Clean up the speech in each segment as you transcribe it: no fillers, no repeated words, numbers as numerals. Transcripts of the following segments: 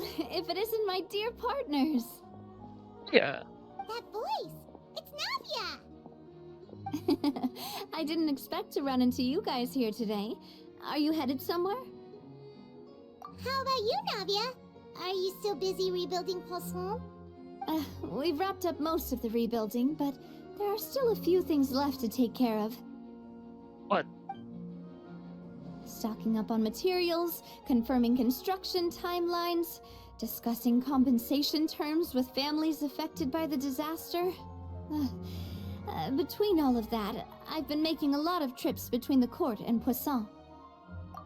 if it isn't my dear partners? Yeah. That voice! It's Navia! I didn't expect to run into you guys here today. Are you headed somewhere? How about you, Navia? Are you still busy rebuilding Poisson? We've wrapped up most of the rebuilding, but there are still a few things left to take care of. What? Stocking up on materials, confirming construction timelines, discussing compensation terms with families affected by the disaster. Between all of that, I've been making a lot of trips between the court and Poisson.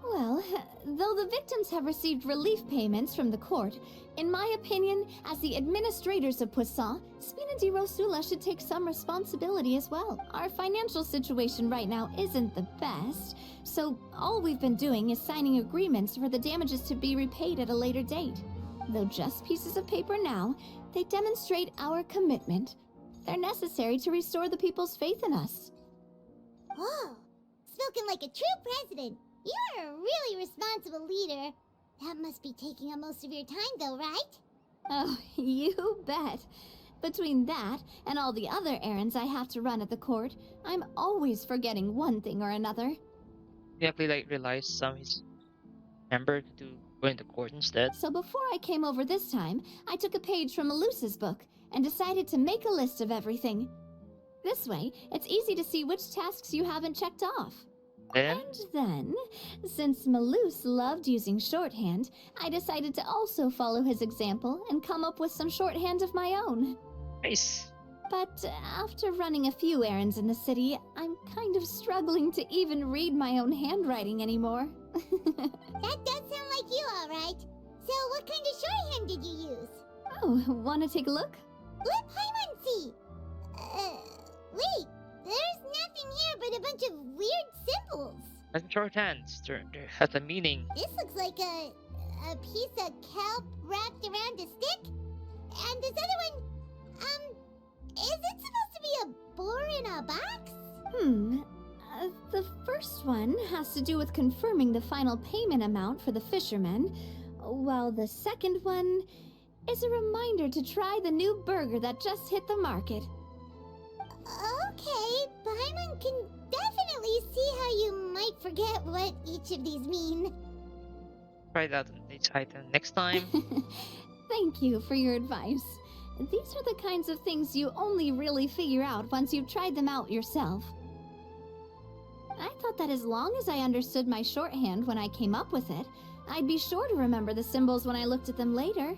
Well, though the victims have received relief payments from the court, in my opinion, as the administrators of Poisson, Spina di Rosula should take some responsibility as well. Our financial situation right now isn't the best, so all we've been doing is signing agreements for the damages to be repaid at a later date. Though just pieces of paper now, they demonstrate our commitment. They're necessary to restore the people's faith in us. Whoa! Spoken like a true president! You're a really responsible leader. That must be taking up most of your time though, right? Oh, you bet. Between that and all the other errands I have to run at the court, I'm always forgetting one thing or another. You actually like realize some his member to go into court instead. So before I came over this time, I took a page from Melusa's book and decided to make a list of everything. This way, it's easy to see which tasks you haven't checked off. Then And then, since Malus loved using shorthand, I decided to also follow his example and come up with some shorthand of my own. nice. But after running a few errands in the city, I'm kind of struggling to even read my own handwriting anymore. That does sound like you, alright. So what kind of shorthand did you use? Oh, wanna take a look? Let Paimon see! Wait! There's nothing here but a bunch of weird symbols! That's shorthands. They has a meaning. This looks like a piece of kelp wrapped around a stick? And this other one, is it supposed to be a boar in a box? The first one has to do with confirming the final payment amount for the fishermen, while the second one is a reminder to try the new burger that just hit the market. Okay, Paimon can definitely see how you might forget what each of these mean. Try that on each item next time. Thank you for your advice. These are the kinds of things you only really figure out once you've tried them out yourself. I thought that as long as I understood my shorthand when I came up with it, I'd be sure to remember the symbols when I looked at them later.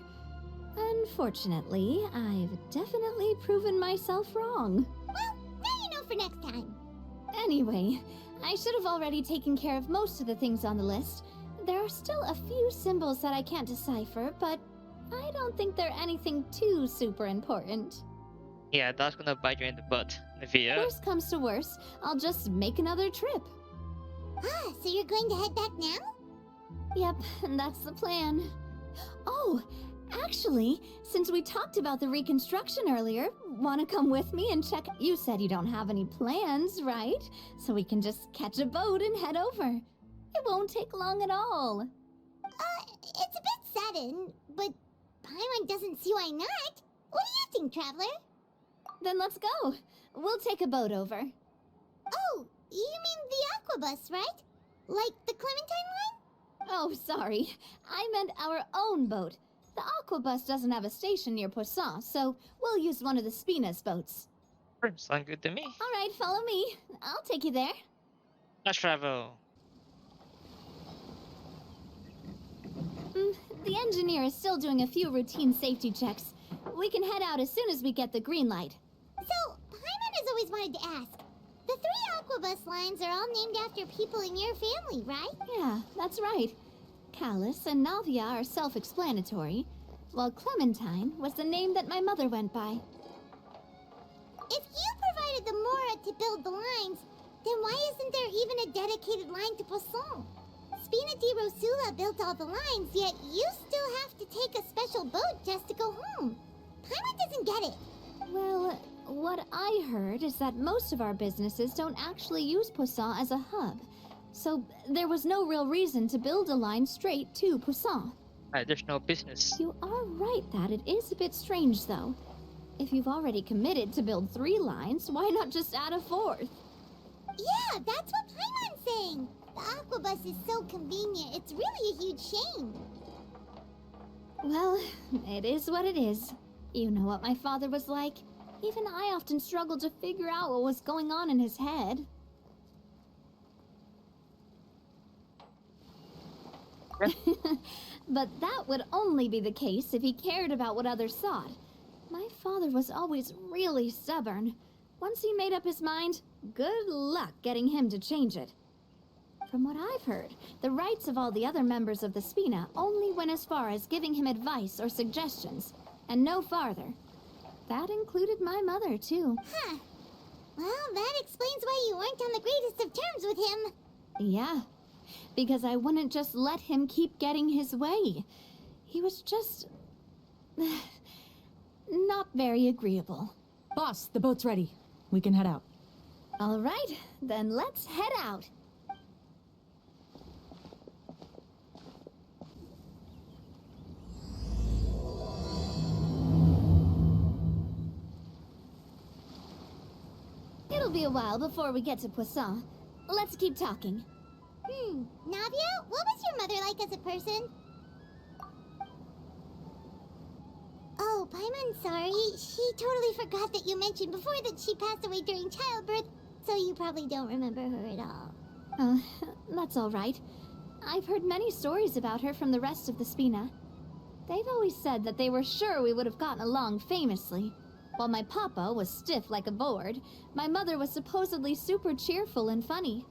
Unfortunately, I've definitely proven myself wrong. Well, now you know for next time. Anyway, I should have already taken care of most of the things on the list. There are still a few symbols that I can't decipher, but I don't think they're anything too super important. Yeah, that's gonna bite you in the butt, Navia. Worst comes to worst, I'll just make another trip. Ah, so you're going to head back now? Yep, that's the plan. Oh, actually, since we talked about the reconstruction earlier, wanna come with me and check? You said you don't have any plans, right? So we can just catch a boat and head over. It won't take long at all. It's a bit sudden, but Paimon doesn't see why not. What do you think, Traveler? Then let's go. We'll take a boat over. Oh, you mean the Aquabus, right? Like the Clementine line? Oh, sorry. I meant our own boat. The Aquabus doesn't have a station near Poisson, so we'll use one of the Spina's boats. Sound good to me. All right, follow me. I'll take you there. Let's travel. The engineer is still doing a few routine safety checks. We can head out as soon as we get the green light. So, Paimon has always wanted to ask. The 3 Aquabus lines are all named after people in your family, right? Yeah, that's right. Callus and Navia are self-explanatory, while Clementine was the name that my mother went by. If you provided the Mora to build the lines, then why isn't there even a dedicated line to Poisson? Spina di Rosula built all the lines, yet you still have to take a special boat just to go home. Paimon doesn't get it. Well, what I heard is that most of our businesses don't actually use Poisson as a hub, so there was no real reason to build a line straight to Poisson. There's no business. You are right that it is a bit strange, though. If you've already committed to build 3 lines, why not just add a 4th? Yeah, that's what Paimon's saying. The aquabus is so convenient. It's really a huge shame. Well, it is what it is. You know what my father was like. Even I often struggled to figure out what was going on in his head. But that would only be the case if he cared about what others thought. My father was always really stubborn. Once he made up his mind, good luck getting him to change it. From what I've heard, the rights of all the other members of the Spina only went as far as giving him advice or suggestions, and no farther. That included my mother, too. Huh. Well, that explains why you weren't on the greatest of terms with him. Yeah, because I wouldn't just let him keep getting his way. He was just... not very agreeable. Boss, the boat's ready. We can head out. All right, then let's head out. It'll be a while before we get to Poisson. Let's keep talking. Navia, what was your mother like as a person? Oh, Paimon's sorry. She totally forgot that you mentioned before that she passed away during childbirth, so you probably don't remember her at all. That's all right. I've heard many stories about her from the rest of the Spina. They've always said that they were sure we would have gotten along famously. While my papa was stiff like a board, my mother was supposedly super cheerful and funny.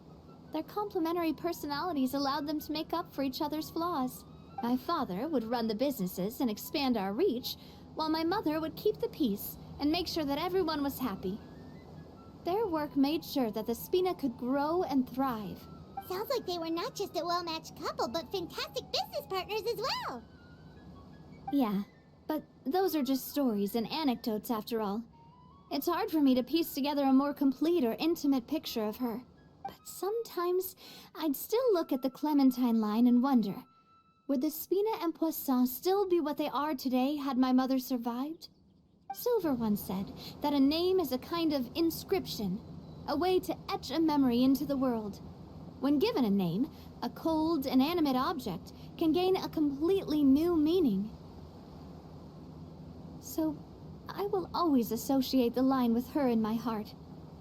Their complementary personalities allowed them to make up for each other's flaws. My father would run the businesses and expand our reach, while my mother would keep the peace and make sure that everyone was happy. Their work made sure that the Spina could grow and thrive. Sounds like they were not just a well-matched couple, but fantastic business partners as well. Yeah, but those are just stories and anecdotes after all. It's hard for me to piece together a more complete or intimate picture of her. But sometimes I'd still look at the Clementine line and wonder, would the Spina and Poisson still be what they are today had my mother survived? Silver once said that a name is a kind of inscription, a way to etch a memory into the world. When given a name, a cold, inanimate object can gain a completely new meaning. So, I will always associate the line with her in my heart.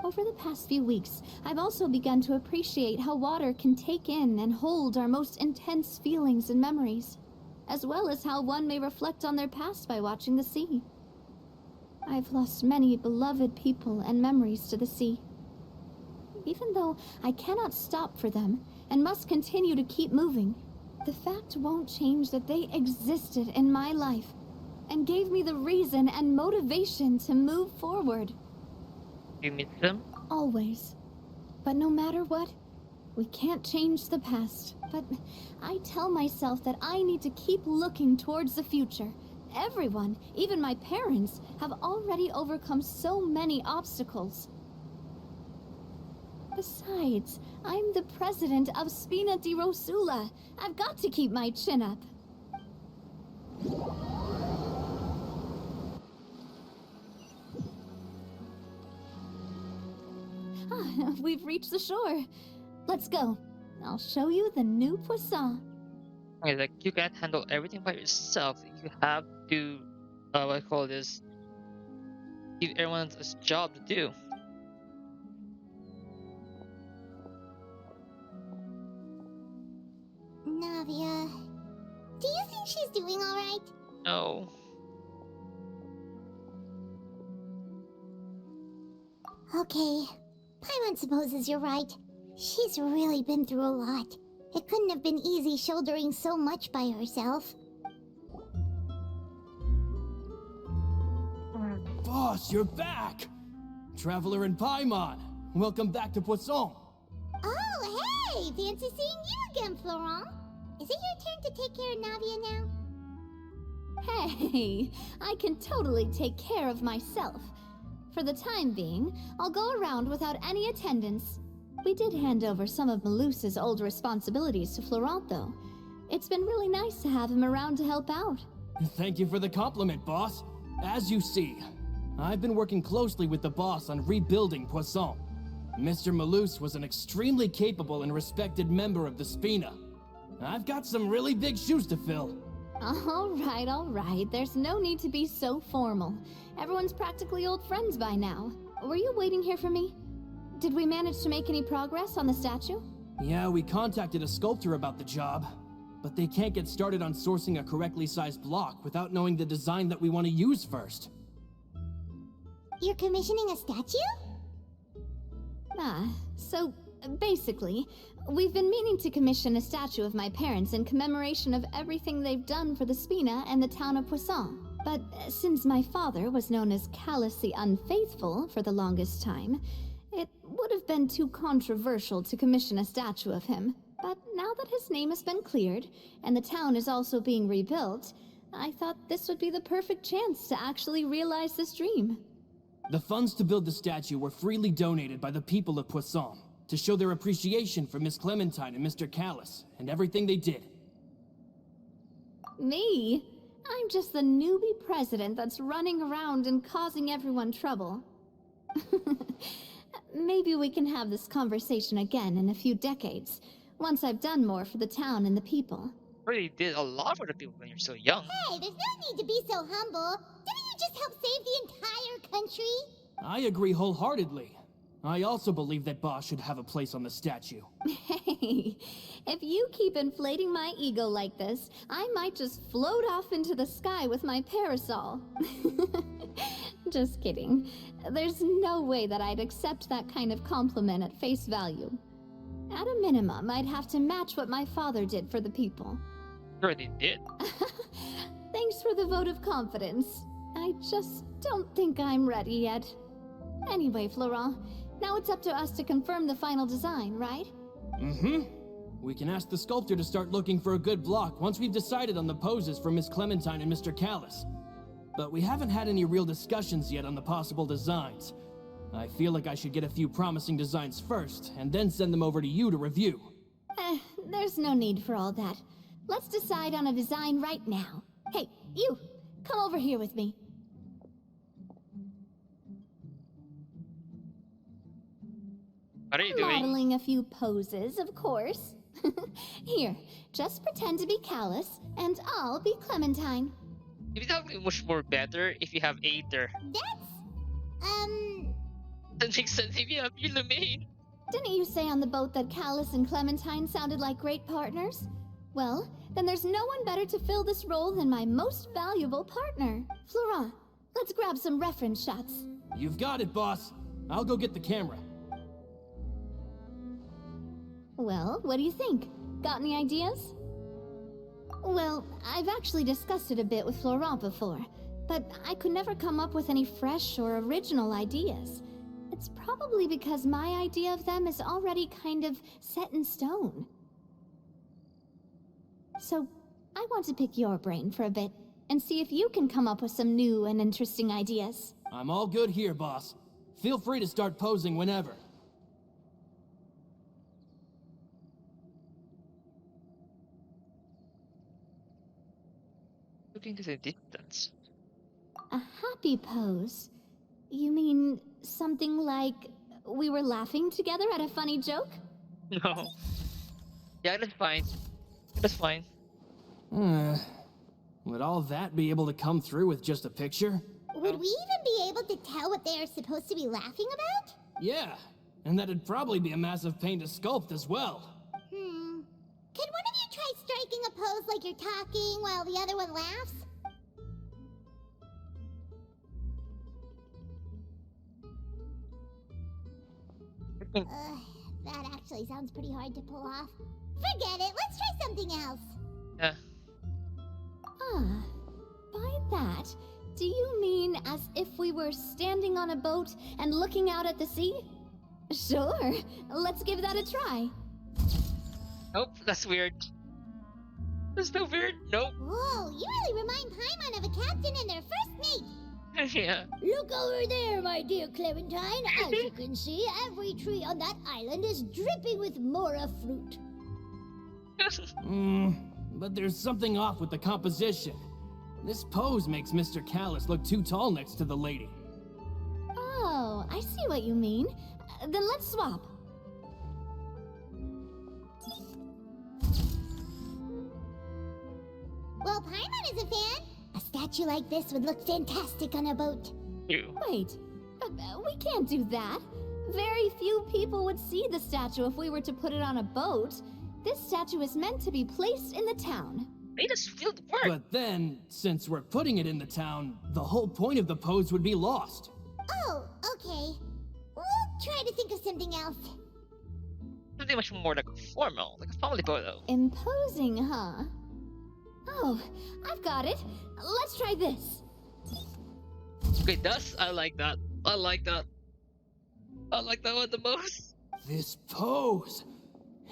Over the past few weeks, I've also begun to appreciate how water can take in and hold our most intense feelings and memories, as well as how one may reflect on their past by watching the sea. I've lost many beloved people and memories to the sea. Even though I cannot stop for them and must continue to keep moving, the fact won't change that they existed in my life and gave me the reason and motivation to move forward. You meet them? Always. But no matter what, we can't change the past. But I tell myself that I need to keep looking towards the future. Everyone, even my parents, have already overcome so many obstacles. Besides, I'm the president of Spina di Rosula. I've got to keep my chin up. We've reached the shore. Let's go. I'll show you the new Poisson. Okay, like you can't handle everything by yourself. You have to, what I call this, give everyone a job to do. Navia, do you think she's doing all right? No. Okay, Paimon supposes you're right. She's really been through a lot. It couldn't have been easy shouldering so much by herself. Boss, you're back! Traveler and Paimon, welcome back to Poisson. Oh, hey! Fancy seeing you again, Florent. Is it your turn to take care of Navia now? Hey, I can totally take care of myself. For the time being, I'll go around without any attendance. We did hand over some of Meluse's old responsibilities to Florent, though. It's been really nice to have him around to help out. Thank you for the compliment, boss. As you see, I've been working closely with the boss on rebuilding Poisson. Mr. Malus was an extremely capable and respected member of the Spina. I've got some really big shoes to fill. All right. There's no need to be so formal. Everyone's practically old friends by now. Were you waiting here for me? Did we manage to make any progress on the statue? Yeah, we contacted a sculptor about the job, but they can't get started on sourcing a correctly sized block without knowing the design that we want to use first. You're commissioning a statue? So basically, we've been meaning to commission a statue of my parents in commemoration of everything they've done for the Spina and the town of Poisson. But since my father was known as Callus the Unfaithful for the longest time, it would have been too controversial to commission a statue of him. But now that his name has been cleared, and the town is also being rebuilt, I thought this would be the perfect chance to actually realize this dream. The funds to build the statue were freely donated by the people of Poisson to show their appreciation for Miss Clementine and Mr. Callus and everything they did. Me? I'm just the newbie president that's running around and causing everyone trouble. Maybe we can have this conversation again in a few decades, once I've done more for the town and the people. Really did a lot for the people when you're so young. Hey, there's no need to be so humble. Didn't you just help save the entire country? I agree wholeheartedly. I also believe that Boss should have a place on the statue. Hey, if you keep inflating my ego like this, I might just float off into the sky with my parasol. Just kidding. There's no way that I'd accept that kind of compliment at face value. At a minimum, I'd have to match what my father did for the people. Sure they did. Thanks for the vote of confidence. I just don't think I'm ready yet. Anyway, Florent, now it's up to us to confirm the final design, right? Mm-hmm. We can ask the sculptor to start looking for a good block once we've decided on the poses for Miss Clementine and Mr. Callus. But we haven't had any real discussions yet on the possible designs. I feel like I should get a few promising designs first, and then send them over to you to review. There's no need for all that. Let's decide on a design right now. Hey, you! Come over here with me. What are you doing? Modeling a few poses, of course. Here, just pretend to be Callus, and I'll be Clementine. It would be much more better if you have Aether. That makes sense if you have Illuminate. Didn't you say on the boat that Callus and Clementine sounded like great partners? Well, then there's no one better to fill this role than my most valuable partner. Florent, let's grab some reference shots. You've got it, boss. I'll go get the camera. Well, what do you think? Got any ideas? Well, I've actually discussed it a bit with Florent before, but I could never come up with any fresh or original ideas. It's probably because my idea of them is already kind of set in stone. So, I want to pick your brain for a bit, and see if you can come up with some new and interesting ideas. I'm all good here, boss. Feel free to start posing whenever. Looking to the distance. A happy pose? You mean something like we were laughing together at a funny joke? No. Yeah, that's fine. That's fine. Would all that be able to come through with just a picture? Would we even be able to tell what they are supposed to be laughing about? Yeah, and that'd probably be a massive pain to sculpt as well. Could one of you try striking a pose like you're talking while the other one laughs? That actually sounds pretty hard to pull off. Forget it, let's try something else. Yeah. By that, do you mean as if we were standing on a boat and looking out at the sea? Sure, let's give that a try. Nope, that's weird. That's so weird. Nope. Whoa, you really remind Paimon of a captain and their first mate. Yeah. Look over there, my dear Clementine. As you can see, every tree on that island is dripping with mora fruit. but there's something off with the composition. This pose makes Mr. Callus look too tall next to the lady. Oh, I see what you mean. Then let's swap. Well, Paimon is a fan. A statue like this would look fantastic on a boat. You. Wait, but we can't do that. Very few people would see the statue if we were to put it on a boat. This statue is meant to be placed in the town. Made us feel the work. But then, since we're putting it in the town, the whole point of the pose would be lost. Oh, okay. We'll try to think of something else. Something much more like formal, like a family photo. Imposing, huh? Oh, I've got it. Let's try this. Okay, that's I like that. I like that. I like that one the most. This pose!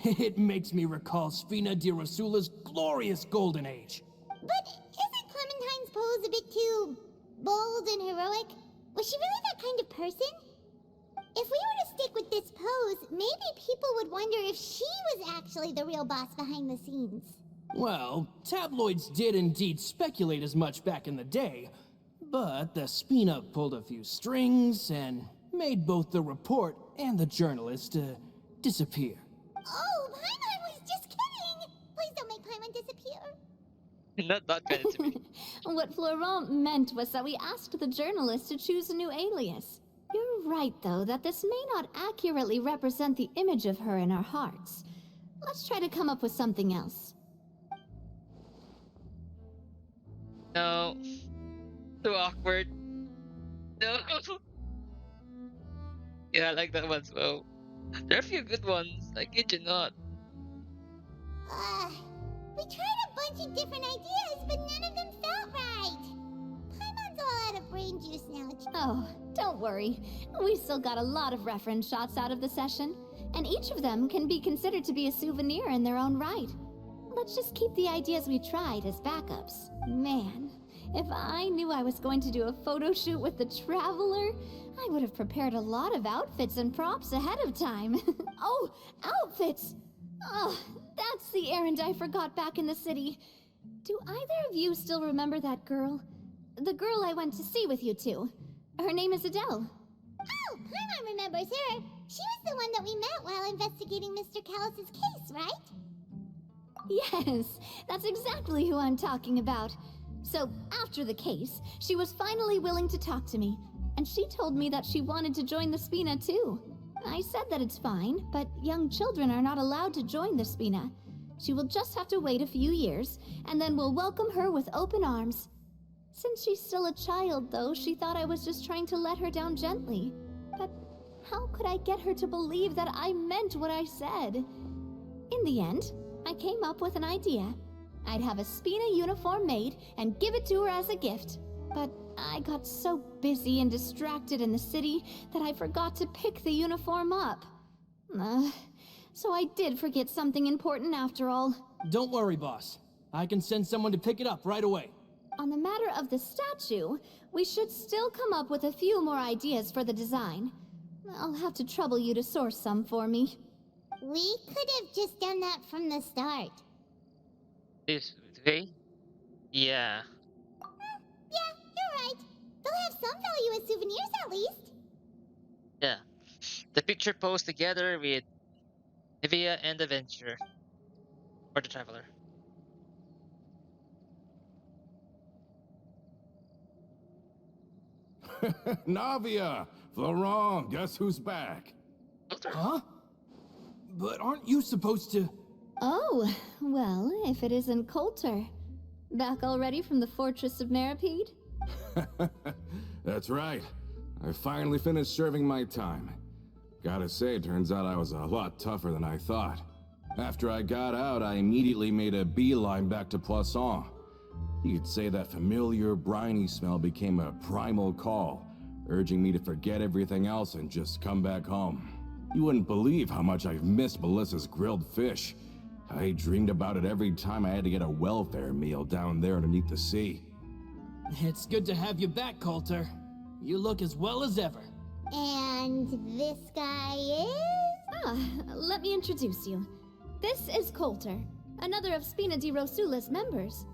It makes me recall Spina di Rosula's glorious golden age. But isn't Clementine's pose a bit too bold and heroic? Was she really that kind of person? If we were to stick with this pose, maybe people would wonder if she was actually the real boss behind the scenes. Well, tabloids did indeed speculate as much back in the day, but the Spina pulled a few strings and made both the report and the journalist disappear. Oh, Paimon was just kidding! Please don't make Paimon disappear. Not that kind of to me. What Florent meant was that we asked the journalist to choose a new alias. You're right, though, that this may not accurately represent the image of her in our hearts. Let's try to come up with something else. No. Too awkward. No. Yeah, I like that one as well. There are a few good ones, I kid you not. We tried a bunch of different ideas, but none of them felt right. Paimon's all out of brain juice now. Oh, don't worry. We still got a lot of reference shots out of the session, and each of them can be considered to be a souvenir in their own right. Let's just keep the ideas we tried as backups. Man, if I knew I was going to do a photo shoot with the Traveler, I would have prepared a lot of outfits and props ahead of time. Oh, outfits! Oh, that's the errand I forgot back in the city. Do either of you still remember that girl? The girl I went to see with you two. Her name is Adele. Oh, Paimon remembers her. She was the one that we met while investigating Mr. Callus's case, right? Yes, that's exactly who I'm talking about. So, after the case, she was finally willing to talk to me, and she told me that she wanted to join the Spina too. I said that it's fine, but young children are not allowed to join the Spina. She will just have to wait a few years, and then we'll welcome her with open arms. Since she's still a child, though, she thought I was just trying to let her down gently. But how could I get her to believe that I meant what I said? In the end, I came up with an idea. I'd have a Spina uniform made and give it to her as a gift. But I got so busy and distracted in the city that I forgot to pick the uniform up. So I did forget something important after all. Don't worry, boss. I can send someone to pick it up right away. On the matter of the statue, we should still come up with a few more ideas for the design. I'll have to trouble you to source some for me. We could have just done that from the start. This way? Yeah. Yeah, you're right. They'll have some value as souvenirs at least. Yeah. The picture posed together with Navia and the Venture. Or the Traveler. Navia! Florent, guess who's back? Huh? But aren't you supposed to... Oh, well, if it isn't Coulter. Back already from the Fortress of Meripede? That's right. I finally finished serving my time. Gotta say, turns out I was a lot tougher than I thought. After I got out, I immediately made a beeline back to Poisson. You could say that familiar, briny smell became a primal call, urging me to forget everything else and just come back home. You wouldn't believe how much I've missed Melissa's grilled fish. I dreamed about it every time I had to get a welfare meal down there underneath the sea. It's good to have you back, Coulter. You look as well as ever. And this guy is? Let me introduce you. This is Coulter. another of Spina di Rosula's members.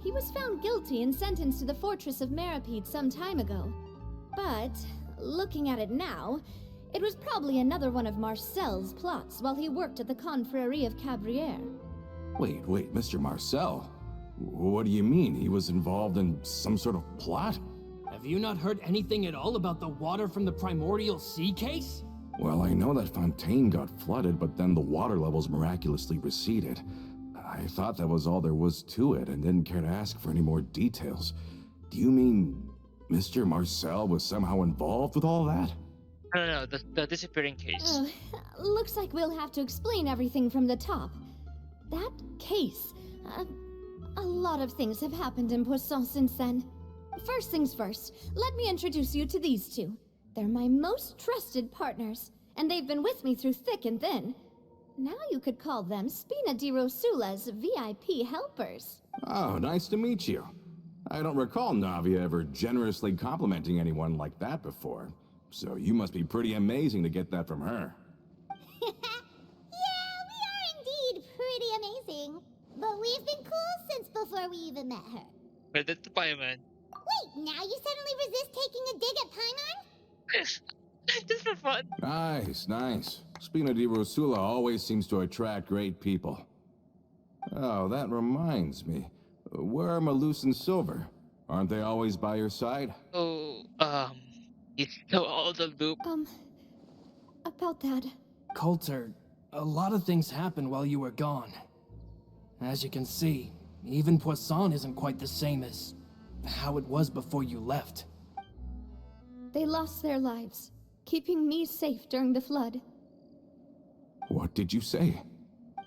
He was found guilty and sentenced to the fortress of Meripede some time ago. But, looking at it now, it was probably another one of Marcel's plots while he worked at the Confrérie of Cabrières. Wait, Mr. Marcel? What do you mean? He was involved in some sort of plot? Have you not heard anything at all about the water from the Primordial Sea case? Well, I know that Fontaine got flooded, but then the water levels miraculously receded. I thought that was all there was to it and didn't care to ask for any more details. Do you mean Mr. Marcel was somehow involved with all that? No, the disappearing case. Oh, looks like we'll have to explain everything from the top. That case. A lot of things have happened in Poisson since then. First things first, let me introduce you to these two. They're my most trusted partners, and they've been with me through thick and thin. Now you could call them Spina di Rosula's VIP helpers. Oh, nice to meet you. I don't recall Navia ever generously complimenting anyone like that before. So you must be pretty amazing to get that from her. Yeah, we are indeed pretty amazing. But we've been cool since before we even met her. But that's the fireman. Wait, now you suddenly resist taking a dig at Paimon? Just for fun. Nice. Spina di Rosula always seems to attract great people. Oh, that reminds me. Where are Malus and Silver? Aren't they always by your side? Oh, you know all the loop. About that. Coulter, a lot of things happened while you were gone. As you can see, even Poisson isn't quite the same as how it was before you left. They lost their lives, keeping me safe during the flood. What did you say?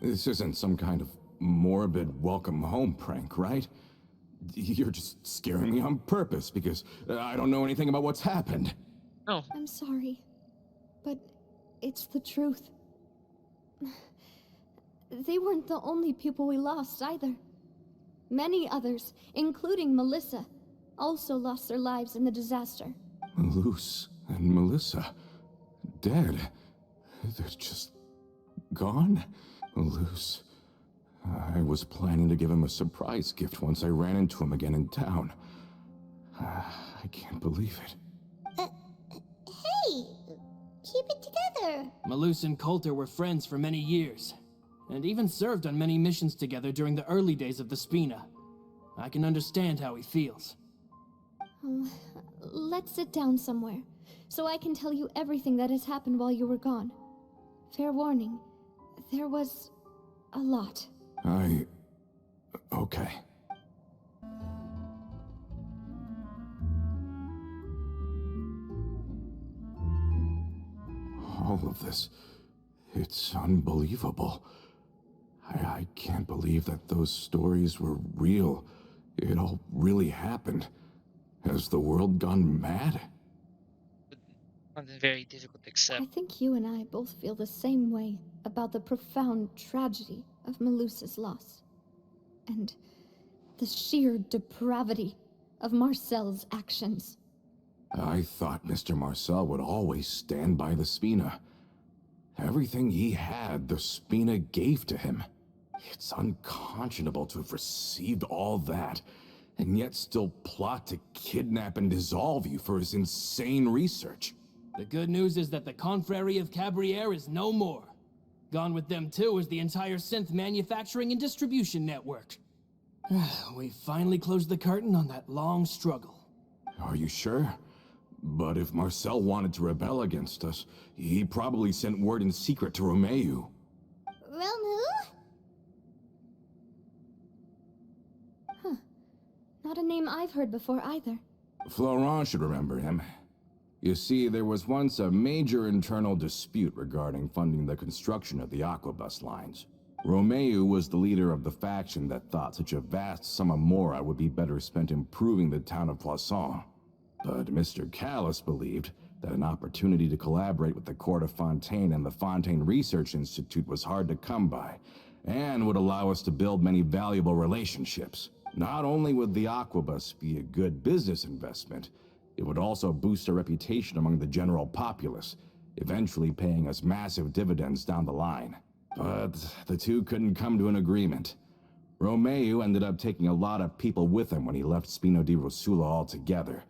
This isn't some kind of morbid welcome home prank, right? You're just scaring me on purpose because I don't know anything about what's happened. No. I'm sorry, but it's the truth. They weren't the only people we lost either. Many others, including Melissa, also lost their lives in the disaster. Malus and Melissa, dead. They're just gone? Malus. I was planning to give him a surprise gift once I ran into him again in town. I can't believe it. Hey, keep it together. Malus and Coulter were friends for many years, and even served on many missions together during the early days of the Spina. I can understand how he feels. Let's sit down somewhere, so I can tell you everything that has happened while you were gone. Fair warning, there was a lot. Okay. All of this, it's unbelievable. I can't believe that those stories were real. It all really happened. Has the world gone mad? Something very difficult to accept. I think you and I both feel the same way about the profound tragedy of Melusa's loss. And the sheer depravity of Marcel's actions. I thought Mr. Marcel would always stand by the Spina. Everything he had, the Spina gave to him. It's unconscionable to have received all that, and yet still plot to kidnap and dissolve you for his insane research. The good news is that the Confrérie of Cabrières is no more. Gone with them too is the entire synth manufacturing and distribution network. We finally closed the curtain on that long struggle. Are you sure? But if Marcel wanted to rebel against us, he probably sent word in secret to Romeu. Romu? Not a name I've heard before either. Florent should remember him. You see, there was once a major internal dispute regarding funding the construction of the Aquabus lines. Romeu was the leader of the faction that thought such a vast sum of mora would be better spent improving the town of Poisson. But Mr. Callis believed that an opportunity to collaborate with the court of Fontaine and the Fontaine Research Institute was hard to come by, and would allow us to build many valuable relationships. Not only would the Aquabus be a good business investment, it would also boost our reputation among the general populace, eventually paying us massive dividends down the line. But the two couldn't come to an agreement. Romeu ended up taking a lot of people with him when he left Spino di Rosula altogether,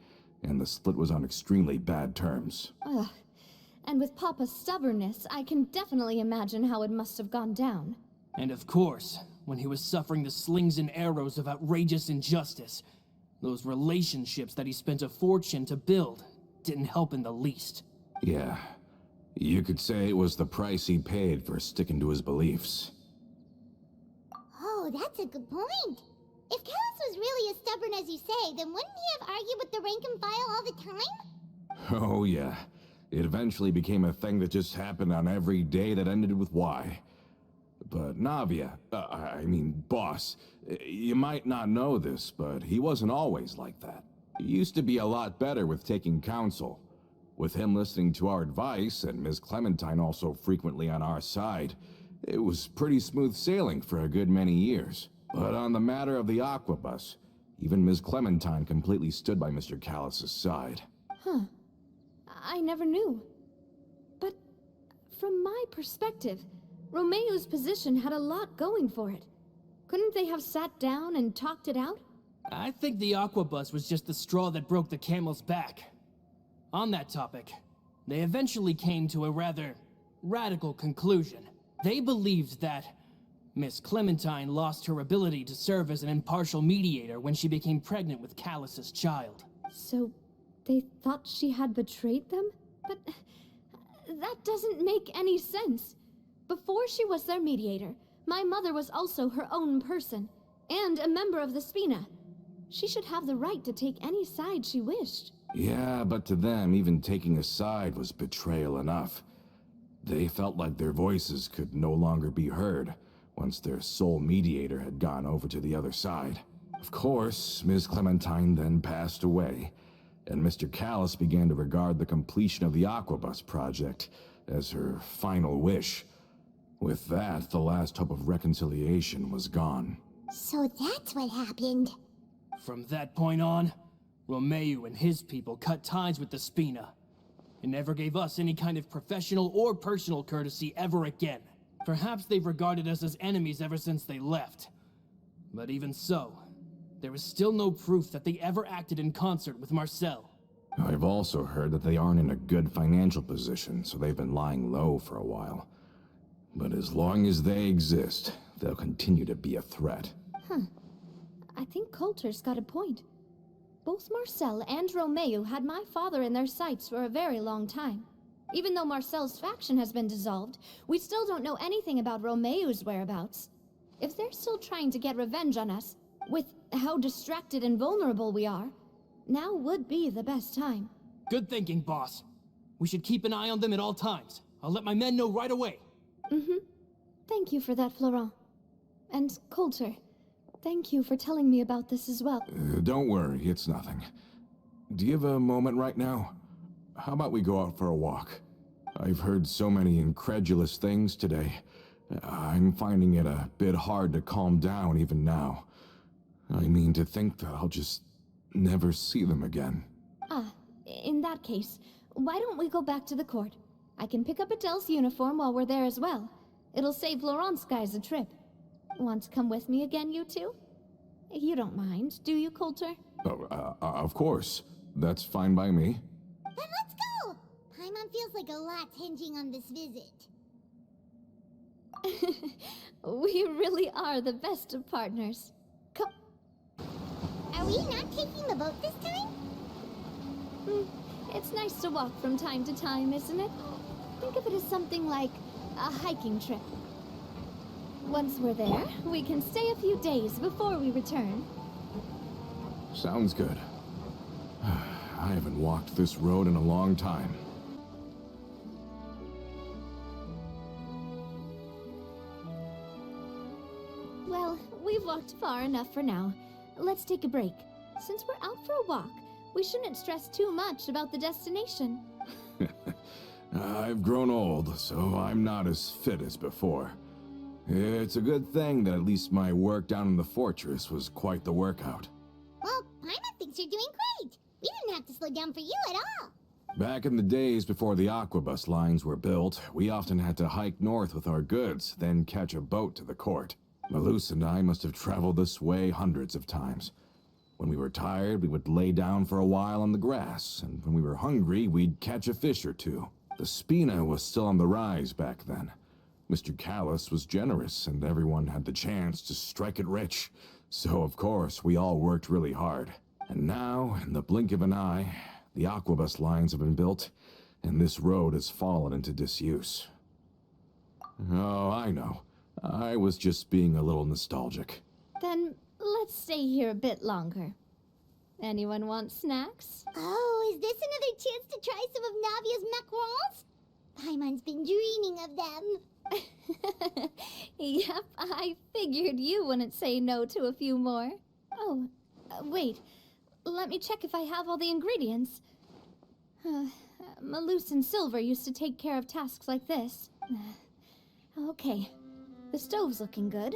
and the split was on extremely bad terms. Ugh. And with Papa's stubbornness, I can definitely imagine how it must have gone down. And of course, when he was suffering the slings and arrows of outrageous injustice, those relationships that he spent a fortune to build didn't help in the least. Yeah, you could say it was the price he paid for sticking to his beliefs. Oh, that's a good point. If Callus was really as stubborn as you say, then wouldn't he have argued with the rank and file all the time? Oh yeah, it eventually became a thing that just happened on every day that ended with Y. But Navia, boss, you might not know this, but he wasn't always like that. He used to be a lot better with taking counsel. With him listening to our advice, and Ms. Clementine also frequently on our side, it was pretty smooth sailing for a good many years. But on the matter of the Aquabus, even Ms. Clementine completely stood by Mr. Callus's side. Huh. I never knew. But from my perspective, Romeu's position had a lot going for it. Couldn't they have sat down and talked it out? I think the Aquabus was just the straw that broke the camel's back. On that topic, they eventually came to a rather radical conclusion. They believed that Miss Clementine lost her ability to serve as an impartial mediator when she became pregnant with Callus's child. So, they thought she had betrayed them? But that doesn't make any sense. Before she was their mediator, my mother was also her own person, and a member of the Spina. She should have the right to take any side she wished. Yeah, but to them, even taking a side was betrayal enough. They felt like their voices could no longer be heard once their sole mediator had gone over to the other side. Of course, Ms. Clementine then passed away, and Mr. Callus began to regard the completion of the Aquabus project as her final wish. With that, the last hope of reconciliation was gone. So that's what happened. From that point on, Romeu and his people cut ties with the Spina, and never gave us any kind of professional or personal courtesy ever again. Perhaps they've regarded us as enemies ever since they left. But even so, there is still no proof that they ever acted in concert with Marcel. I've also heard that they aren't in a good financial position, so they've been lying low for a while. But as long as they exist, they'll continue to be a threat. I think Coulter's got a point. Both Marcel and Romeu had my father in their sights for a very long time. Even though Marcel's faction has been dissolved, we still don't know anything about Romeu's whereabouts. If they're still trying to get revenge on us, with how distracted and vulnerable we are, now would be the best time. Good thinking, boss. We should keep an eye on them at all times. I'll let my men know right away. Thank you for that, Florent. And Coulter, thank you for telling me about this as well. Don't worry, it's nothing. Do you have a moment right now? How about we go out for a walk? I've heard so many incredulous things today. I'm finding it a bit hard to calm down even now. I mean, to think that I'll just never see them again. In that case, why don't we go back to the court? I can pick up Adele's uniform while we're there as well. It'll save Laurent's guys a trip. Want to come with me again, you two? You don't mind, do you, Coulter? Of course. That's fine by me. Then let's go! Paimon feels like a lot's hinging on this visit. We really are the best of partners. Come. Are we not taking the boat this time? It's nice to walk from time to time, isn't it? Think of it as something like a hiking trip. Once we're there, we can stay a few days before we return. Sounds good. I haven't walked this road in a long time. Well, we've walked far enough for now. Let's take a break. Since we're out for a walk, we shouldn't stress too much about the destination. I've grown old, so I'm not as fit as before. It's a good thing that at least my work down in the fortress was quite the workout. Well, Paimon thinks you're doing great. We didn't have to slow down for you at all. Back in the days before the aquabus lines were built, we often had to hike north with our goods, then catch a boat to the court. Malus and I must have traveled this way hundreds of times. When we were tired, we would lay down for a while on the grass, and when we were hungry, we'd catch a fish or two. The Spina was still on the rise back then. Mr. Callis was generous, and everyone had the chance to strike it rich. So, of course, we all worked really hard. And now, in the blink of an eye, the aquabus lines have been built, and this road has fallen into disuse. Oh, I know. I was just being a little nostalgic. Then let's stay here a bit longer. Anyone want snacks? Oh, is this another chance to try some of Navia's macarons? Paimon's been dreaming of them. Yep, I figured you wouldn't say no to a few more. Oh, wait. Let me check if I have all the ingredients. Malus and Silver used to take care of tasks like this. Okay, the stove's looking good.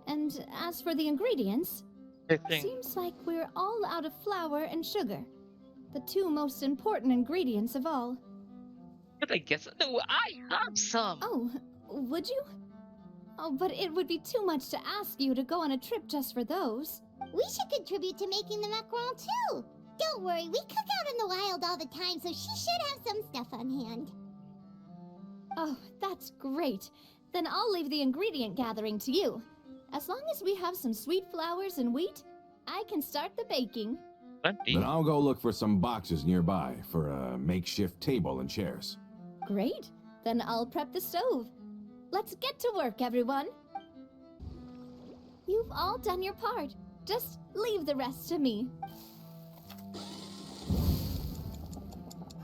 And as for the ingredients, seems like we're all out of flour and sugar. The two most important ingredients of all. But I guess no, I have some. Oh, would you? Oh, but it would be too much to ask you to go on a trip just for those. We should contribute to making the macaron too. Don't worry, we cook out in the wild all the time, so she should have some stuff on hand. Oh, that's great. Then I'll leave the ingredient gathering to you. As long as we have some sweet flours and wheat, I can start the baking. Then I'll go look for some boxes nearby for a makeshift table and chairs. Great. Then I'll prep the stove. Let's get to work, everyone. You've all done your part. Just leave the rest to me.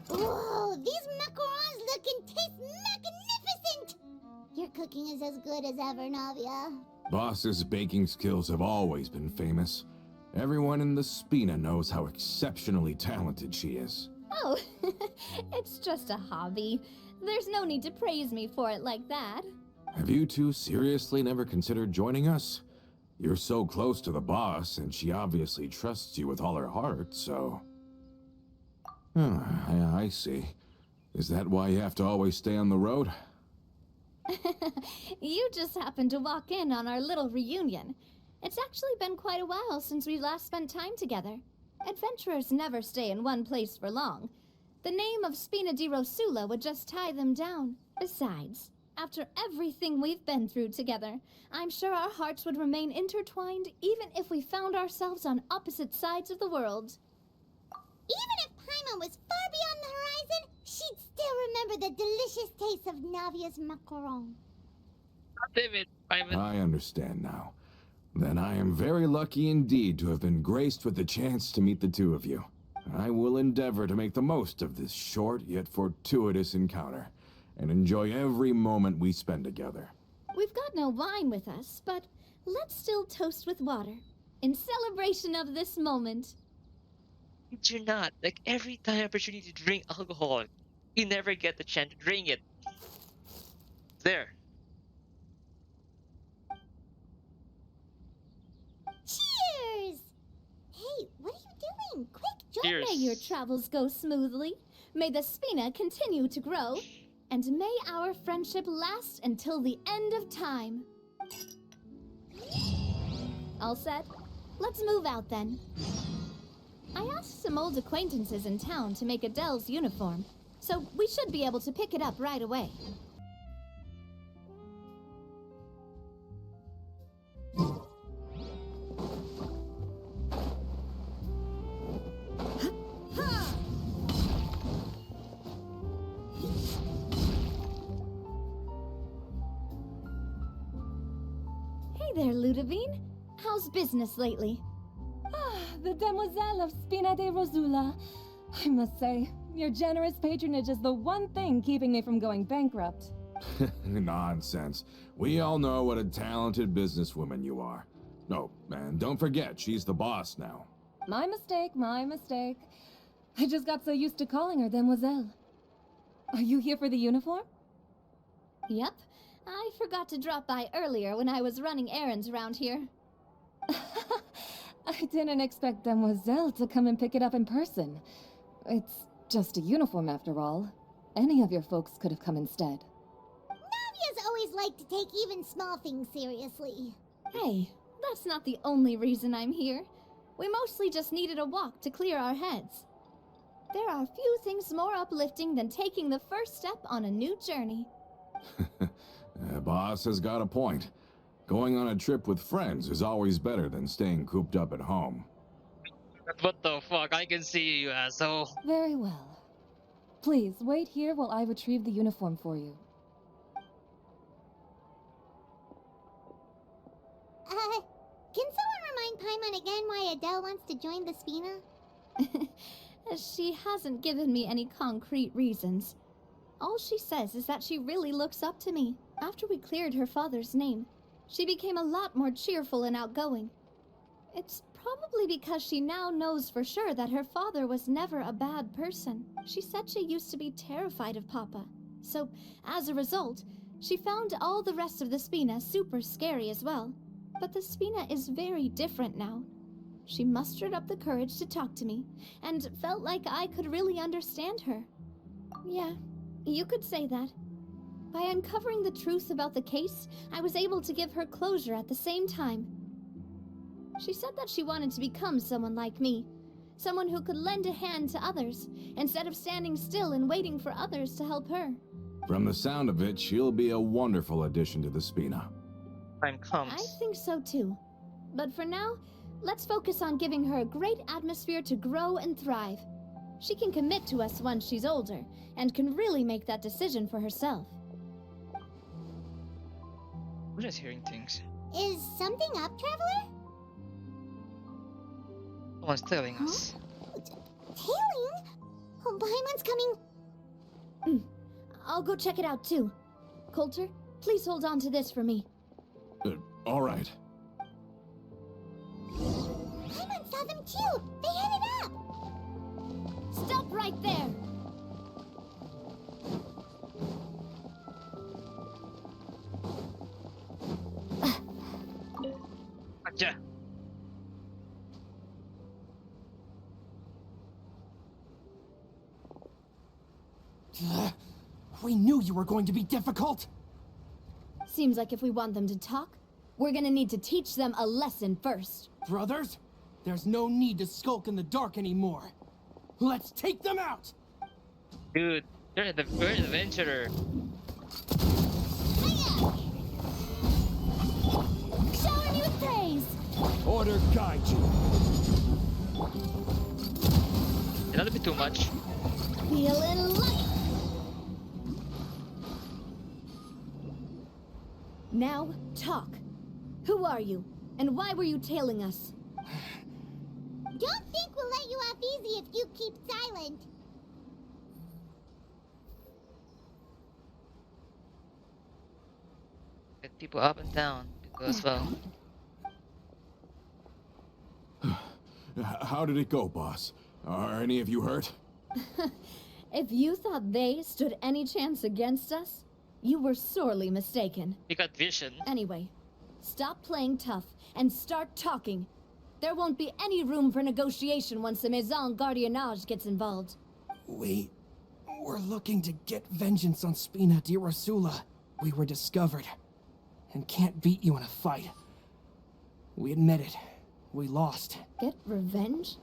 Whoa, these macarons look and taste magnificent! Your cooking is as good as ever, Navia. Boss's baking skills have always been famous. Everyone in the Spina knows how exceptionally talented she is. Oh, it's just a hobby. There's no need to praise me for it like that. Have you two seriously never considered joining us? You're so close to the boss, and she obviously trusts you with all her heart, so... I see. Is that why you have to always stay on the road? You just happened to walk in on our little reunion. It's actually been quite a while since we last spent time together. Adventurers never stay in one place for long. The name of Spina di Rosula would just tie them down. Besides, after everything we've been through together, I'm sure our hearts would remain intertwined even if we found ourselves on opposite sides of the world. Even if Paimon was far beyond the horizon, she'd still remember the delicious taste of Navia's macaron. Damn it, Paimon. I understand now. Then I am very lucky indeed to have been graced with the chance to meet the two of you. I will endeavor to make the most of this short yet fortuitous encounter, and enjoy every moment we spend together. We've got no wine with us, but let's still toast with water, in celebration of this moment. Did you not? Like every time opportunity to drink alcohol, you never get the chance to drink it. There. Cheers! Hey, what are you doing? Quick, join Cheers. May your travels go smoothly. May the Spina continue to grow. And may our friendship last until the end of time. All set? Let's move out then. I asked some old acquaintances in town to make Adele's uniform, so we should be able to pick it up right away. Hey there, Ludovine. How's business lately? The Demoiselle of Spina de Rosula. I must say, your generous patronage is the one thing keeping me from going bankrupt. Nonsense. We all know what a talented businesswoman you are. No, and don't forget, she's the boss now. My mistake, my mistake. I just got so used to calling her Demoiselle. Are you here for the uniform? Yep. I forgot to drop by earlier when I was running errands around here. I didn't expect Demoiselle to come and pick it up in person. It's Just a uniform after all. Any of your folks could have come instead. Navia's always liked to take even small things seriously. Hey, that's not the only reason I'm here. We mostly just needed a walk to clear our heads. There are few things more uplifting than taking the first step on a new journey. Boss has got a point. Going on a trip with friends is always better than staying cooped up at home. What the fuck? I can see you, asshole. Very well. Please, wait here while I retrieve the uniform for you. Can someone remind Paimon again why Adele wants to join the Spina? She hasn't given me any concrete reasons. All she says is that she really looks up to me. After we cleared her father's name, she became a lot more cheerful and outgoing. It's probably because she now knows for sure that her father was never a bad person. She said she used to be terrified of Papa. So, as a result, she found all the rest of the Spina super scary as well. But the Spina is very different now. She mustered up the courage to talk to me, and felt like I could really understand her. Yeah, you could say that. By uncovering the truth about the case, I was able to give her closure at the same time. She said that she wanted to become someone like me. Someone who could lend a hand to others, instead of standing still and waiting for others to help her. From the sound of it, she'll be a wonderful addition to the Spina. Time comes. I think so too. But for now, let's focus on giving her a great atmosphere to grow and thrive. She can commit to us once she's older, and can really make that decision for herself. We're just hearing things. Is something up, Traveler? Someone's telling us. Tailing? Oh, Paimon's coming. I'll go check it out too. Coulter, please hold on to this for me. All right. Paimon saw them too. They headed up. Stop right there! Gotcha. We knew you were going to be difficult. Seems like if we want them to talk, we're gonna need to teach them a lesson first. Brothers, there's no need to skulk in the dark anymore. Let's take them out! Dude, we're an adventurer. Shower me with praise! Order guide you. A little bit too much. Feeling lucky! Now, talk. Who are you? And why were you tailing us? Don't think we'll let you off easy if you keep silent. Get people up and down. People as well. How did it go, boss? Are any of you hurt? If you thought they stood any chance against us, you were sorely mistaken. You got vision. Anyway, stop playing tough and start talking. There won't be any room for negotiation once the Maison Gardiennage gets involved. We're looking to get vengeance on Spina di Rosula. We were discovered and can't beat you in a fight. We admit it. We lost. Get revenge?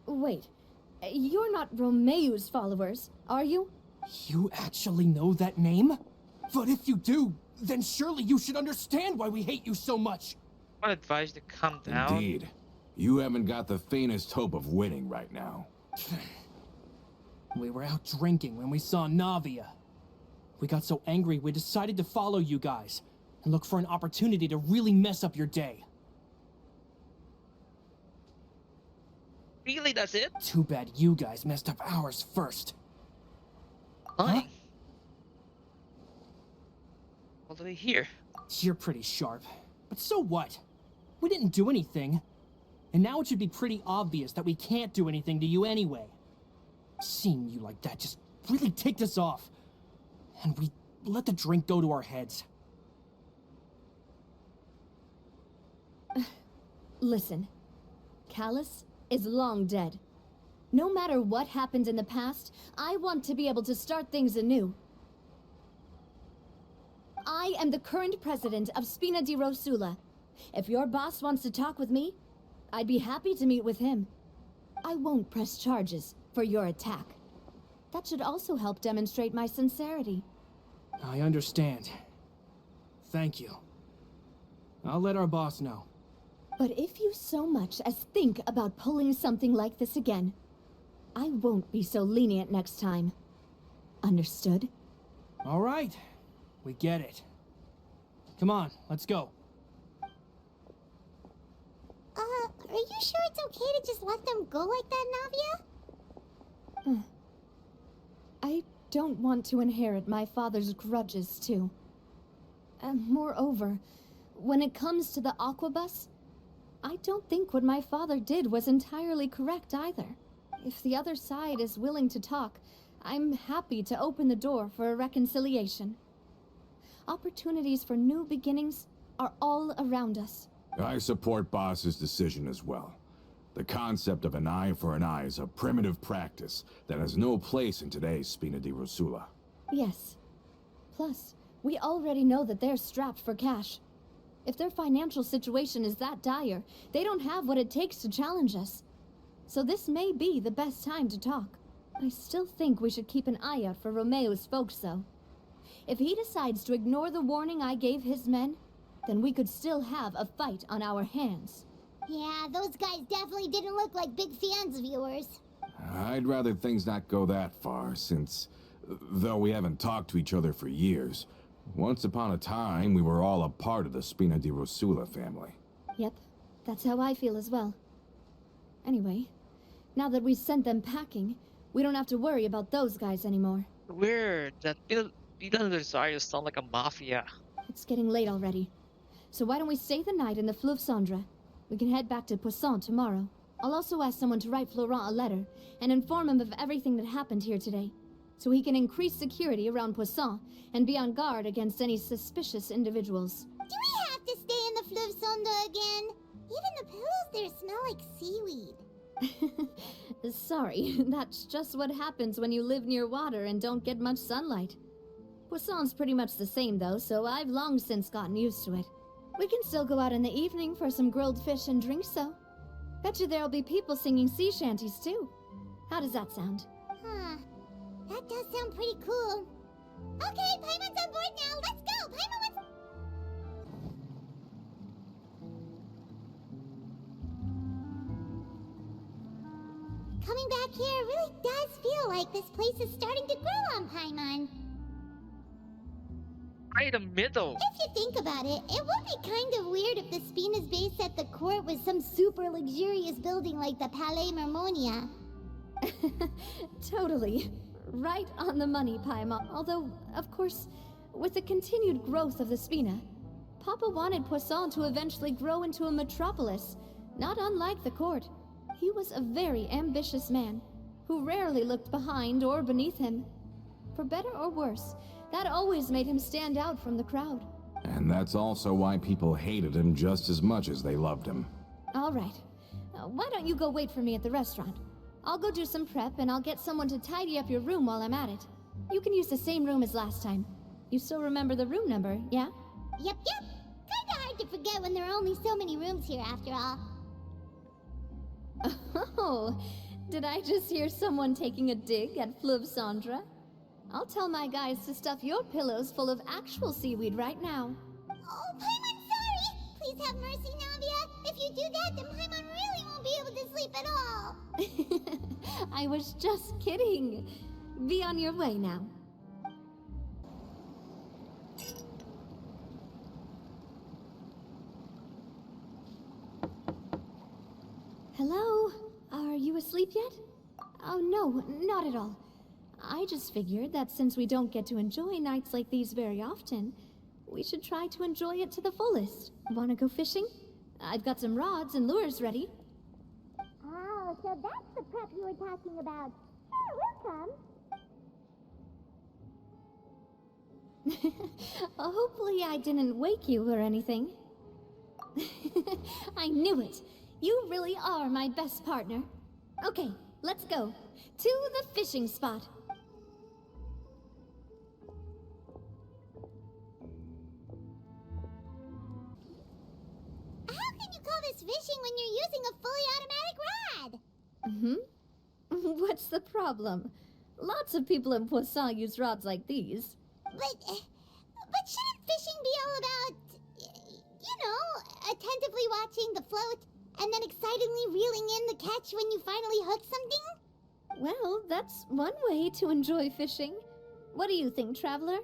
Wait, you're not Romeu's followers, are you? You actually know that name? But if you do, then surely you should understand why we hate you so much. I would advise you to calm down. Indeed. You haven't got the faintest hope of winning right now. We were out drinking when we saw Navia. We got so angry we decided to follow you guys and look for an opportunity to really mess up your day. Really, that's it? Too bad you guys messed up ours first. Fine. All the way here. You're pretty sharp. But so what? We didn't do anything. And now it should be pretty obvious that we can't do anything to you anyway. Seeing you like that just really ticked us off. And we let the drink go to our heads. Listen, Callus is long dead. No matter what happened in the past, I want to be able to start things anew. I am the current president of Spina di Rosula. If your boss wants to talk with me, I'd be happy to meet with him. I won't press charges for your attack. That should also help demonstrate my sincerity. I understand. Thank you. I'll let our boss know. But if you so much as think about pulling something like this again, I won't be so lenient next time. Understood? All right. We get it. Come on, let's go. Are you sure it's okay to just let them go like that, Navia? I don't want to inherit my father's grudges, too. And moreover, when it comes to the Aquabus, I don't think what my father did was entirely correct either. If the other side is willing to talk, I'm happy to open the door for a reconciliation. Opportunities for new beginnings are all around us. I support Boss's decision as well. The concept of an eye for an eye is a primitive practice that has no place in today's Spina di Rosula. Yes. Plus, we already know that they're strapped for cash. If their financial situation is that dire, they don't have what it takes to challenge us. So this may be the best time to talk. I still think we should keep an eye out for Romeo's folks, though. If he decides to ignore the warning I gave his men, then we could still have a fight on our hands. Yeah, those guys definitely didn't look like big fans of yours. I'd rather things not go that far, since, though we haven't talked to each other for years, once upon a time we were all a part of the Spina di Rosula family. Yep, that's how I feel as well. Anyway, now that we sent them packing, we don't have to worry about those guys anymore. Weird. That Villa Rosario sound like a mafia. It's getting late already. So why don't we stay the night in the Fleuve Cendre? We can head back to Poisson tomorrow. I'll also ask someone to write Florent a letter and inform him of everything that happened here today, so he can increase security around Poisson and be on guard against any suspicious individuals. Do we have to stay in the Fleuve Cendre again? Even the pillows there smell like seaweed. Sorry, that's just what happens when you live near water and don't get much sunlight. Poisson's pretty much the same though, so I've long since gotten used to it. We can still go out in the evening for some grilled fish and drinks, though. Bet you there'll be people singing sea shanties, too. How does that sound? Huh. That does sound pretty cool. Okay, Paimon's on board now. Let's go! Paimon wants... Coming back here really does feel like this place is starting to grow on Paimon. Right in the middle. If you think about it, it would be kind of weird if the Spina's base at the court was some super luxurious building like the Palais Marmonia. Totally. Right on the money, Paimon. Although, of course, with the continued growth of the Spina, Papa wanted Poisson to eventually grow into a metropolis, not unlike the court. He was a very ambitious man, who rarely looked behind or beneath him. For better or worse, that always made him stand out from the crowd. And that's also why people hated him just as much as they loved him. All right. Why don't you go wait for me at the restaurant? I'll go do some prep, and I'll get someone to tidy up your room while I'm at it. You can use the same room as last time. You still remember the room number, yeah? Yep. Kinda hard to forget when there are only so many rooms here after all. Oh, did I just hear someone taking a dig at Fleuve Cendre? I'll tell my guys to stuff your pillows full of actual seaweed right now. Oh, Paimon, sorry! Please have mercy, Navia. If you do that, then Paimon really won't be able to sleep at all. I was just kidding. Be on your way now. Hello? Are you asleep yet? Oh no, not at all. I just figured that since we don't get to enjoy nights like these very often, we should try to enjoy it to the fullest. Wanna go fishing? I've got some rods and lures ready. Oh, so that's the prep you were talking about. Sure, we'll come. Hopefully I didn't wake you or anything. I knew it. You really are my best partner. Okay, let's go. To the fishing spot. How can you call this fishing when you're using a fully automatic rod? What's the problem? Lots of people in Poisson use rods like these. But shouldn't fishing be all about, attentively watching the float and then excitedly reeling in the catch when you finally hook something? Well, that's one way to enjoy fishing. What do you think, traveler?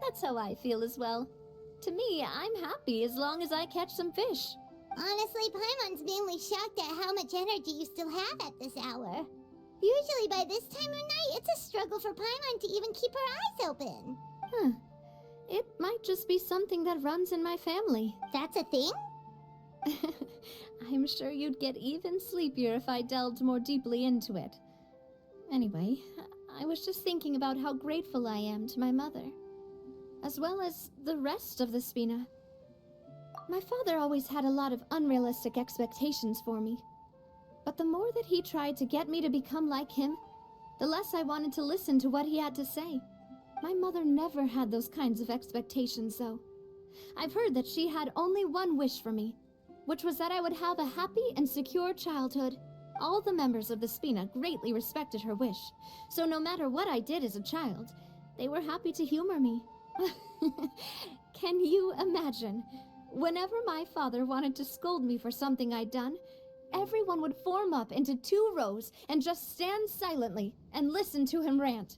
That's how I feel as well. To me, I'm happy as long as I catch some fish. Honestly, Paimon's mainly shocked at how much energy you still have at this hour. Usually by this time of night, it's a struggle for Paimon to even keep her eyes open. It might just be something that runs in my family. That's a thing? I'm sure you'd get even sleepier if I delved more deeply into it. Anyway, I was just thinking about how grateful I am to my mother, as well as the rest of the Spina. My father always had a lot of unrealistic expectations for me. But the more that he tried to get me to become like him, the less I wanted to listen to what he had to say. My mother never had those kinds of expectations, though. I've heard that she had only one wish for me, which was that I would have a happy and secure childhood. All the members of the Spina greatly respected her wish, so no matter what I did as a child, they were happy to humor me. Can you imagine? Whenever my father wanted to scold me for something I'd done, everyone would form up into 2 rows and just stand silently and listen to him rant.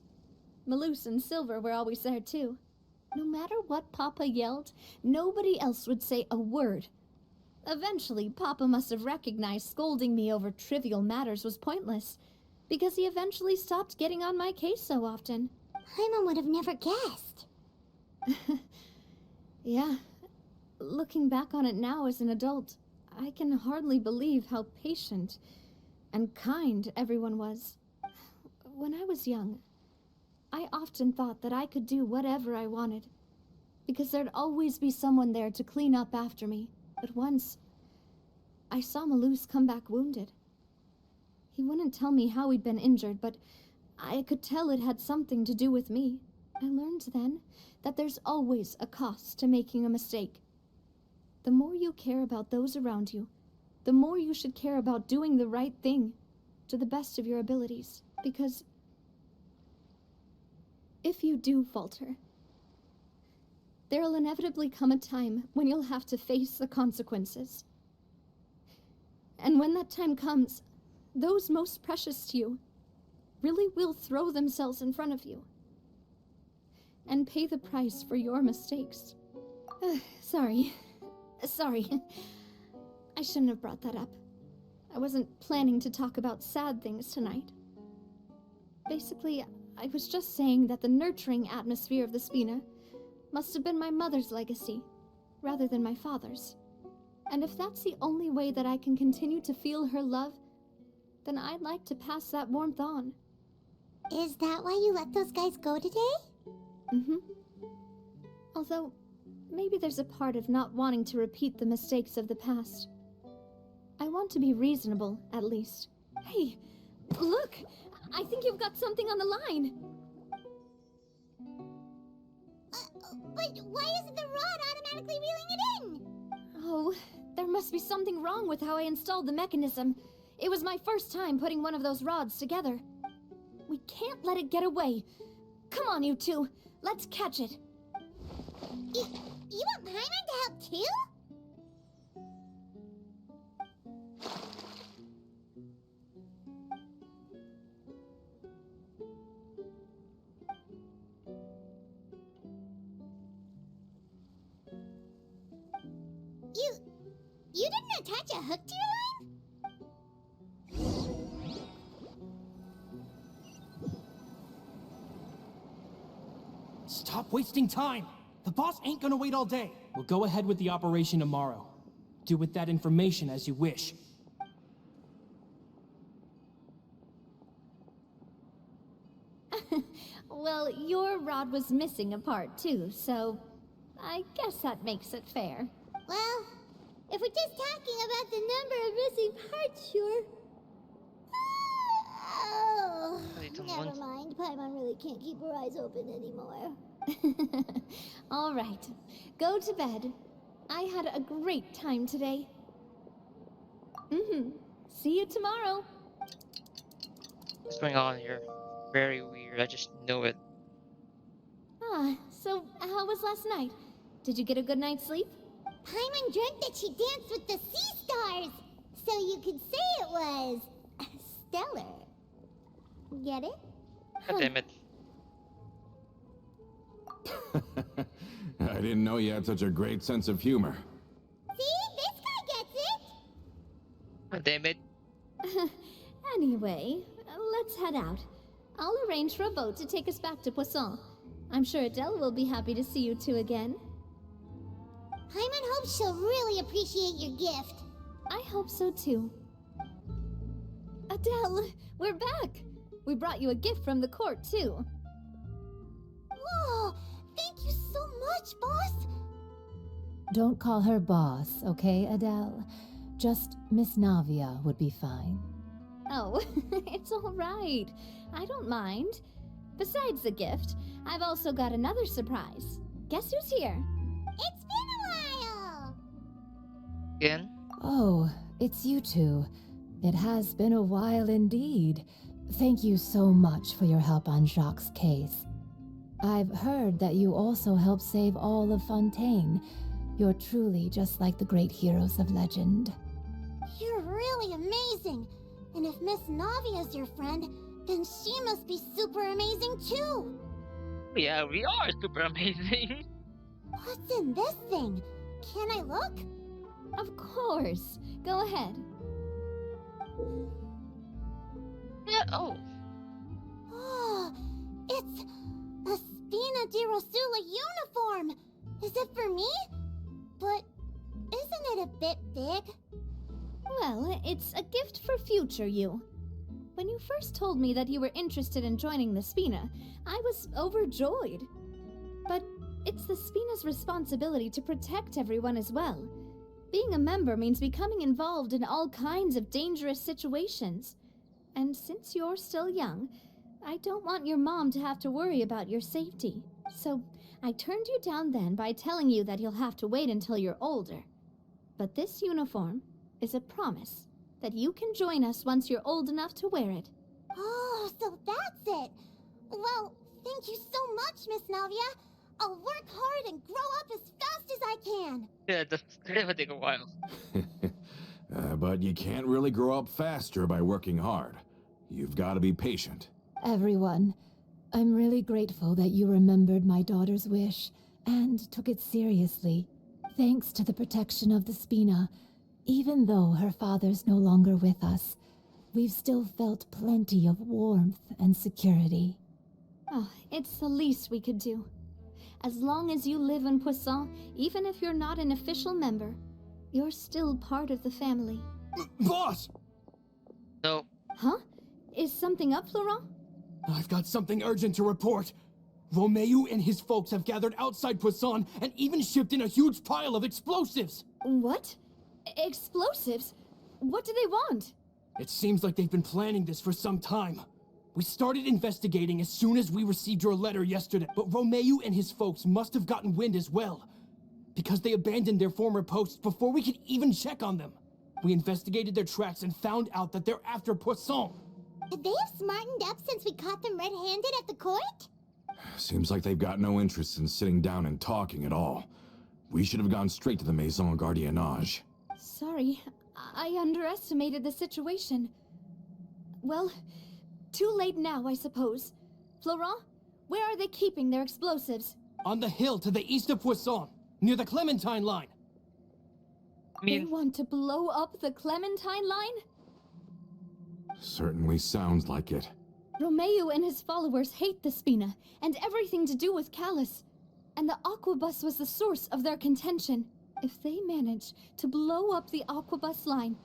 Malouse and Silver were always there too. No matter what Papa yelled, nobody else would say a word. Eventually, Papa must have recognized scolding me over trivial matters was pointless, because he eventually stopped getting on my case so often. Paimon would have never guessed. Yeah. Looking back on it now as an adult, I can hardly believe how patient and kind everyone was. When I was young, I often thought that I could do whatever I wanted, because there'd always be someone there to clean up after me. But once, I saw Malouse come back wounded. He wouldn't tell me how he'd been injured, but I could tell it had something to do with me. I learned then that there's always a cost to making a mistake. The more you care about those around you, the more you should care about doing the right thing to the best of your abilities. Because if you do falter, there'll inevitably come a time when you'll have to face the consequences. And when that time comes, those most precious to you really will throw themselves in front of you and pay the price for your mistakes. Sorry. I shouldn't have brought that up. I wasn't planning to talk about sad things tonight. Basically, I was just saying that the nurturing atmosphere of the Spina must have been my mother's legacy, rather than my father's. And if that's the only way that I can continue to feel her love, then I'd like to pass that warmth on. Is that why you let those guys go today? Although, maybe there's a part of not wanting to repeat the mistakes of the past. I want to be reasonable, at least. Hey, look! I think you've got something on the line! But why isn't the rod automatically reeling it in? Oh, there must be something wrong with how I installed the mechanism. It was my first time putting one of those rods together. We can't let it get away. Come on, you two. Let's catch it. You want Paimon to help too? You didn't attach a hook to your line? Stop wasting time! The boss ain't gonna wait all day. We'll go ahead with the operation tomorrow. Do with that information as you wish. Well, your rod was missing a part too, so I guess that makes it fair. Well, if we just talking about the number of missing parts, sure. Oh, Wait, never mind. Paimon really can't keep her eyes open anymore. All right, go to bed. I had a great time today. See you tomorrow. What's going on here? Very weird. I just know it. So how was last night? Did you get a good night's sleep? Paimon dreamt that she danced with the sea stars, so you could say it was stellar. Get it? God damn it. I didn't know you had such a great sense of humor. See? This guy gets it! God damn it. Anyway, let's head out. I'll arrange for a boat to take us back to Poisson. I'm sure Adele will be happy to see you two again. Paimon hopes she'll really appreciate your gift. I hope so too. Adele, we're back! We brought you a gift from the court too. Whoa! Thank you so much, boss! Don't call her boss, okay, Adele? Just Miss Navia would be fine. Oh, it's all right. I don't mind. Besides the gift, I've also got another surprise. Guess who's here? It's been a while! Again? Oh, it's you two. It has been a while indeed. Thank you so much for your help on Jacques' case. I've heard that you also helped save all of Fontaine. You're truly just like the great heroes of legend. You're really amazing! And if Miss Navia's your friend, then she must be super amazing too! Yeah, we are super amazing. What's in this thing? Can I look? Of course. Go ahead. Yeah, oh. Oh, it's a Spina di Rosula uniform! Is it for me? But isn't it a bit big? Well, it's a gift for future you. When you first told me that you were interested in joining the Spina, I was overjoyed. But it's the Spina's responsibility to protect everyone as well. Being a member means becoming involved in all kinds of dangerous situations. And since you're still young, I don't want your mom to have to worry about your safety. So I turned you down then by telling you that you'll have to wait until you're older. But this uniform is a promise that you can join us once you're old enough to wear it. Oh, so that's it! Well, thank you so much, Miss Navia! I'll work hard and grow up as fast as I can! Yeah, that's gonna take a while. But you can't really grow up faster by working hard. You've got to be patient. Everyone, I'm really grateful that you remembered my daughter's wish and took it seriously. Thanks to the protection of the Spina, even though her father's no longer with us, we've still felt plenty of warmth and security. Oh, it's the least we could do. As long as you live in Poisson, even if you're not an official member, you're still part of the family. Boss! No. Huh? Is something up, Florent? I've got something urgent to report. Romeu and his folks have gathered outside Poisson and even shipped in a huge pile of explosives. What? Explosives? What do they want? It seems like they've been planning this for some time. We started investigating as soon as we received your letter yesterday, but Romeu and his folks must have gotten wind as well, because they abandoned their former posts before we could even check on them. We investigated their tracks and found out that they're after Poisson. Could they have smartened up since we caught them red-handed at the court? Seems like they've got no interest in sitting down and talking at all. We should have gone straight to the Maison Gardiennage. Sorry, I underestimated the situation. Well, too late now, I suppose. Florent, where are they keeping their explosives? On the hill to the east of Poisson, near the Clementine line. I They mean, want to blow up the Clementine line? Certainly sounds like it. Romeu and his followers hate the Spina and everything to do with Callus. And the Aquabus was the source of their contention. If they manage to blow up the Aquabus line,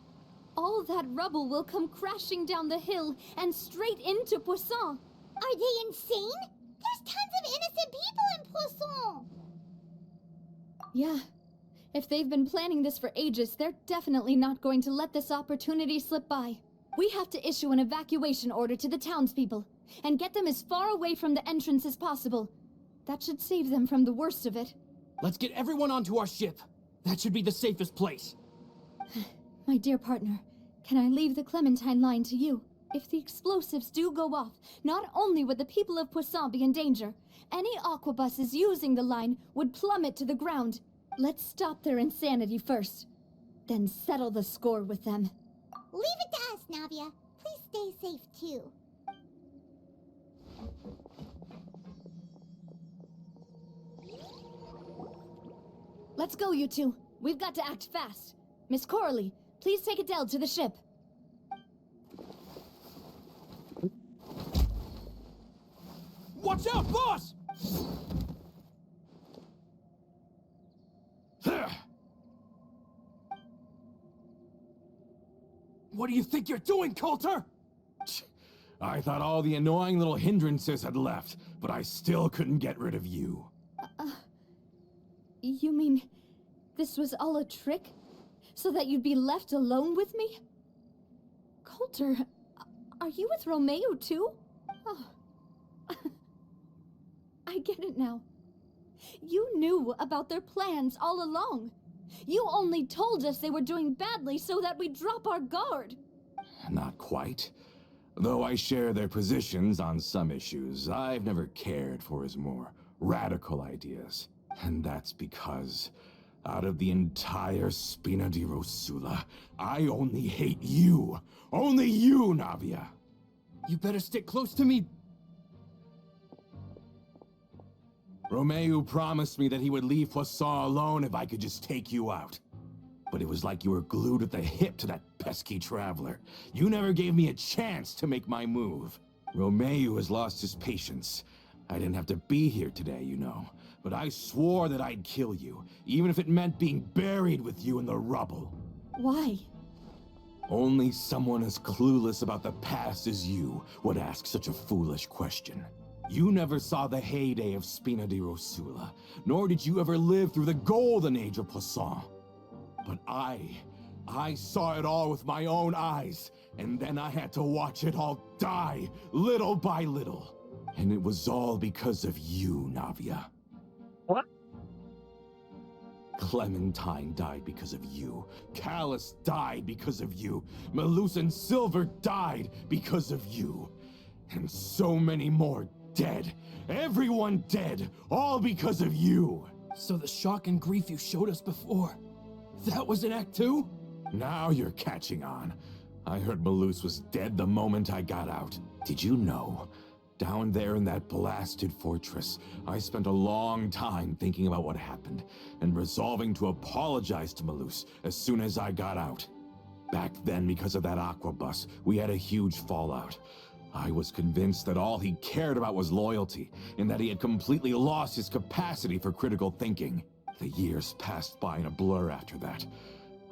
all that rubble will come crashing down the hill and straight into Poisson. Are they insane? There's tons of innocent people in Poisson! Yeah, If they've been planning this for ages, they're definitely not going to let this opportunity slip by. We have to issue an evacuation order to the townspeople, and get them as far away from the entrance as possible. That should save them from the worst of it. Let's get everyone onto our ship. That should be the safest place. My dear partner, can I leave the Clementine line to you? If the explosives do go off, not only would the people of Poisson be in danger, any aquabuses using the line would plummet to the ground. Let's stop their insanity first, then settle the score with them. Leave it to us, Navia. Please stay safe, too. Let's go, you two. We've got to act fast. Miss Coralie, please take Adele to the ship. Watch out, boss! What do you think you're doing, Coulter? I thought all the annoying little hindrances had left, but I still couldn't get rid of you. You mean this was all a trick? So that you'd be left alone with me? Coulter, are you with Romeo too? Oh. I get it now. You knew about their plans all along. You only told us they were doing badly so that we'd drop our guard. Not quite. Though I share their positions on some issues, I've never cared for his more radical ideas. And that's because, out of the entire Spina di Rosula, I only hate you. Only you, Navia. You better stick close to me. Romeo promised me that he would leave Poisson alone if I could just take you out. But it was like you were glued at the hip to that pesky traveler. You never gave me a chance to make my move. Romeo has lost his patience. I didn't have to be here today, you know. But I swore that I'd kill you, even if it meant being buried with you in the rubble. Why? Only someone as clueless about the past as you would ask such a foolish question. You never saw the heyday of Spina di Rosula, nor did you ever live through the golden age of Poisson. But I saw it all with my own eyes, and then I had to watch it all die, little by little. And it was all because of you, Navia. What? Clementine died because of you. Callus died because of you. Malus and Silver died because of you. And so many more dead. Everyone dead, all because of you. So the shock and grief you showed us before, that was in Act 2? Now you're catching on. I heard Malus was dead the moment I got out. Did you know? Down there in that blasted fortress, I spent a long time thinking about what happened, and resolving to apologize to Malus as soon as I got out. Back then, because of that aquabus, we had a huge fallout. I was convinced that all he cared about was loyalty, and that he had completely lost his capacity for critical thinking. The years passed by in a blur after that.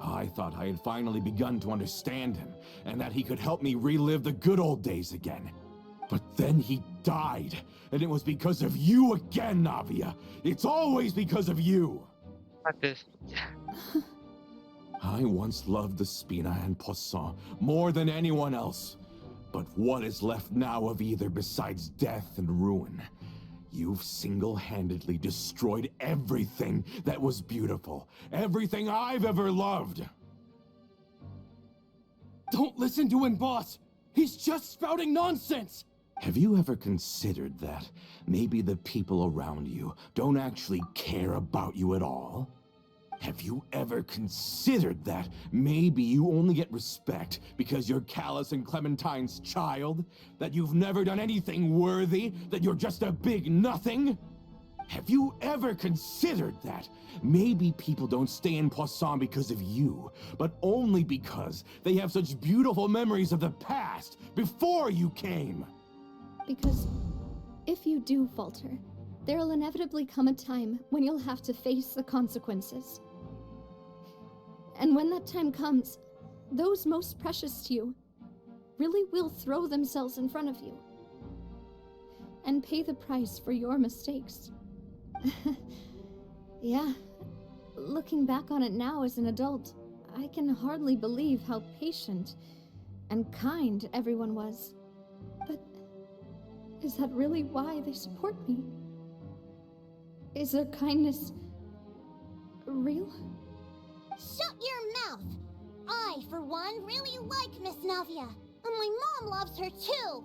I thought I had finally begun to understand him, and that he could help me relive the good old days again. But then he died, and it was because of you again, Navia. It's always because of you. What this? I once loved the Spina and Poisson more than anyone else. But what is left now of either besides death and ruin? You've single-handedly destroyed everything that was beautiful. Everything I've ever loved. Don't listen to him, boss. He's just spouting nonsense. Have you ever considered that maybe the people around you don't actually care about you at all? Have you ever considered that maybe you only get respect because you're Callus and Clementine's child? That you've never done anything worthy? That you're just a big nothing? Have you ever considered that maybe people don't stay in Poisson because of you, but only because they have such beautiful memories of the past before you came? Because if you do falter, there'll inevitably come a time when you'll have to face the consequences. And when that time comes, those most precious to you really will throw themselves in front of you and pay the price for your mistakes. Yeah, Looking back on it now as an adult, I can hardly believe how patient and kind everyone was. But is that really why they support me? Is their kindness real? Shut your mouth! I, for one, really like Miss Navia, and my mom loves her too!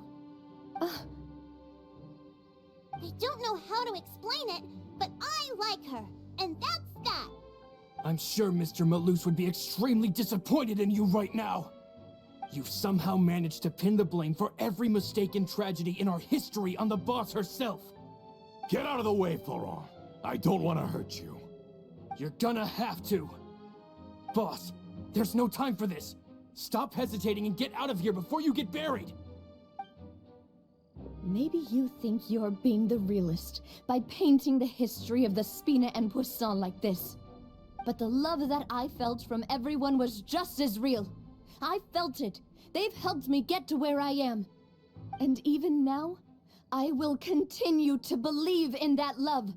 I don't know how to explain it, but I like her, and that's that! I'm sure Mr. Malus would be extremely disappointed in you right now. You've somehow managed to pin the blame for every mistake and tragedy in our history on the boss herself. Get out of the way, Florent. I don't want to hurt you. You're gonna have to. Boss, there's no time for this. Stop hesitating and get out of here before you get buried. Maybe you think you're being the realist by painting the history of the Spina and Poisson like this. But the love that I felt from everyone was just as real. I felt it. They've helped me get to where I am. And even now, I will continue to believe in that love.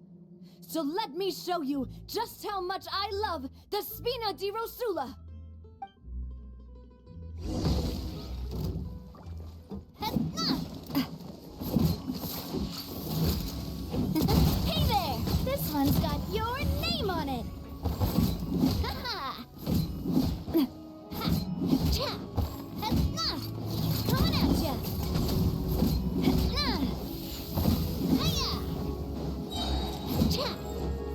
So let me show you just how much I love the Spina di Rosula. Hey there! This one's got your name on it! Ha-ha! Ha-cha! Ha-na! Coming at ya! Ha-na! Hiya! Cha!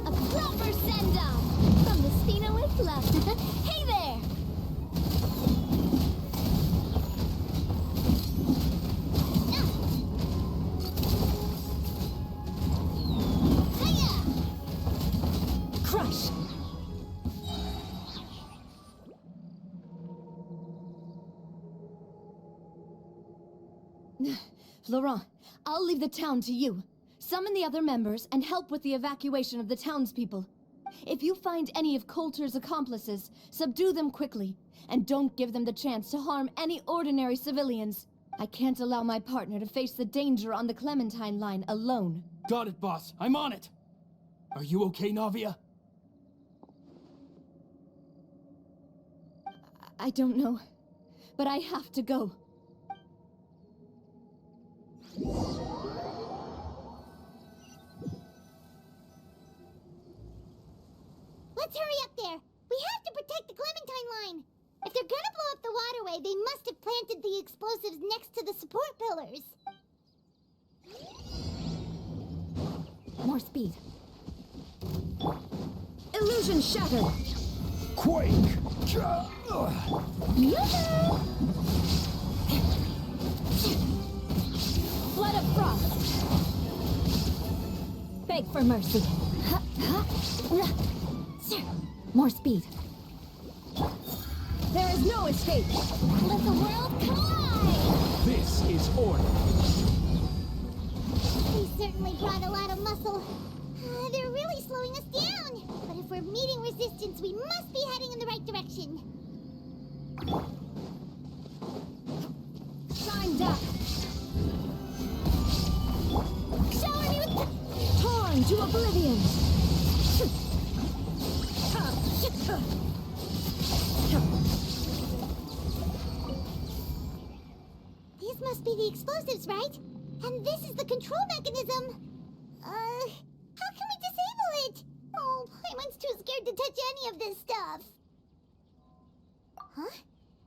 A proper send-off! From the Spina with love! Hey there! Crush! Florent, I'll leave the town to you. Summon the other members and help with the evacuation of the townspeople. If you find any of Coulter's accomplices, subdue them quickly, and don't give them the chance to harm any ordinary civilians. I can't allow my partner to face the danger on the Clementine line alone. Got it, boss. I'm on it. Are you okay, Navia? I don't know, but I have to go. Let's hurry up there! We have to protect the Clementine line! If they're gonna blow up the waterway, they must have planted the explosives next to the support pillars. More speed. Illusion shattered! Quake! Flood of frost! Beg for mercy. More speed. There is no escape! Let the world collide! This is order. They certainly brought a lot of muscle. They're really slowing us down. But if we're meeting resistance, we must be heading in the right direction. Time's up! Shower me with Torn to oblivion! These must be the explosives, right? And this is the control mechanism. How can we disable it? Oh, Paimon's too scared to touch any of this stuff. Huh?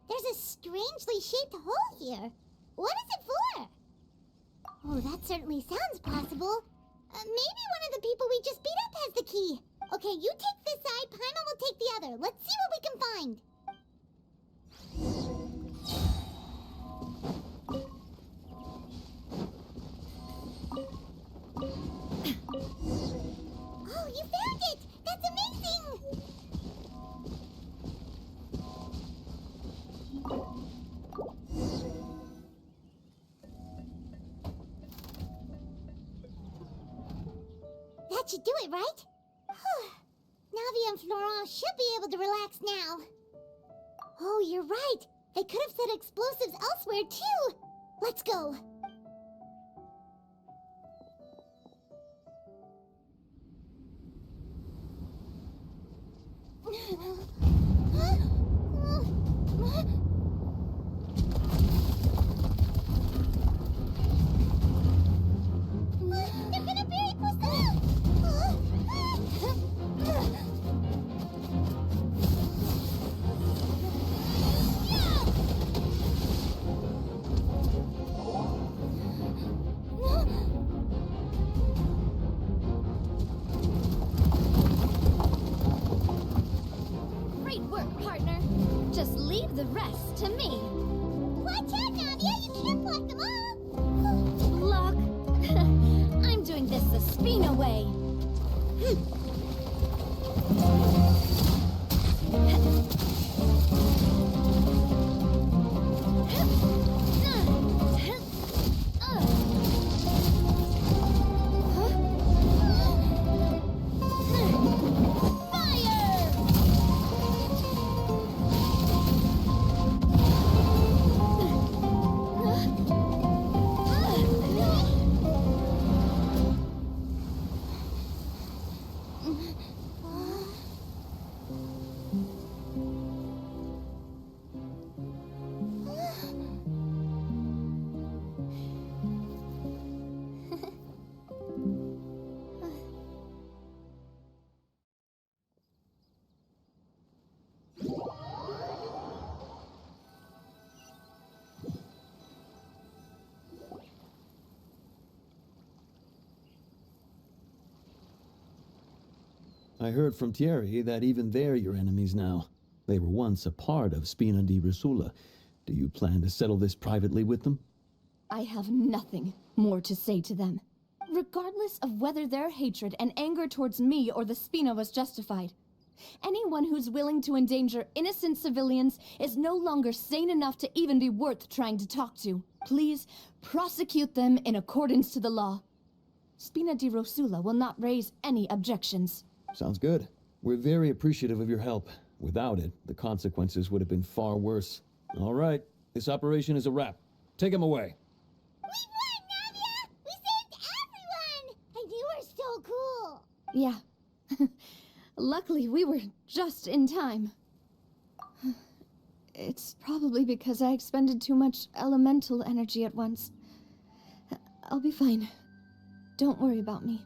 There's a strangely shaped hole here. What is it for? Oh, that certainly sounds possible. Maybe one of the people we just beat up has the key. Okay, you take this side, Paimon will take the other. Let's see what we can find. Oh, you found it! That's amazing! That should do it, right? Navia and Florent should be able to relax now. Oh, you're right. They could have set explosives elsewhere, too. Let's go. They're gonna bury Poisson! Great work, partner. Just leave the rest to me. Watch out, Navia! You can't block them all! Block. I'm doing this the Spina way. I heard from Thierry that even they're your enemies now. They were once a part of Spina di Rosula. Do you plan to settle this privately with them? I have nothing more to say to them. Regardless of whether their hatred and anger towards me or the Spina was justified, anyone who's willing to endanger innocent civilians is no longer sane enough to even be worth trying to talk to. Please prosecute them in accordance to the law. Spina di Rosula will not raise any objections. Sounds good. We're very appreciative of your help. Without it, the consequences would have been far worse. All right, this operation is a wrap. Take him away. We won, Navia! We saved everyone! And you were so cool! Yeah. Luckily, we were just in time. It's probably because I expended too much elemental energy at once. I'll be fine. Don't worry about me.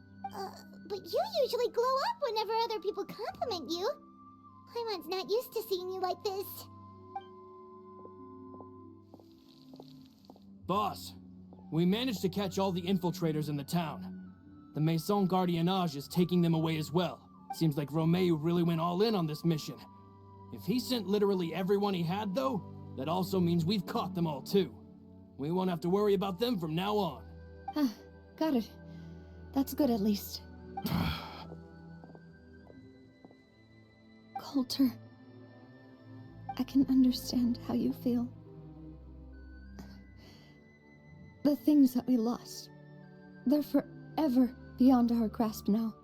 But you usually glow up whenever other people compliment you. Paimon's not used to seeing you like this. Boss, we managed to catch all the infiltrators in the town. The Maison Gardiennage is taking them away as well. Seems like Romeu really went all in on this mission. If he sent literally everyone he had, though, that also means we've caught them all, too. We won't have to worry about them from now on. Got it. That's good, at least. Coulter, I can understand how you feel. The things that we lost, they're forever beyond our grasp now.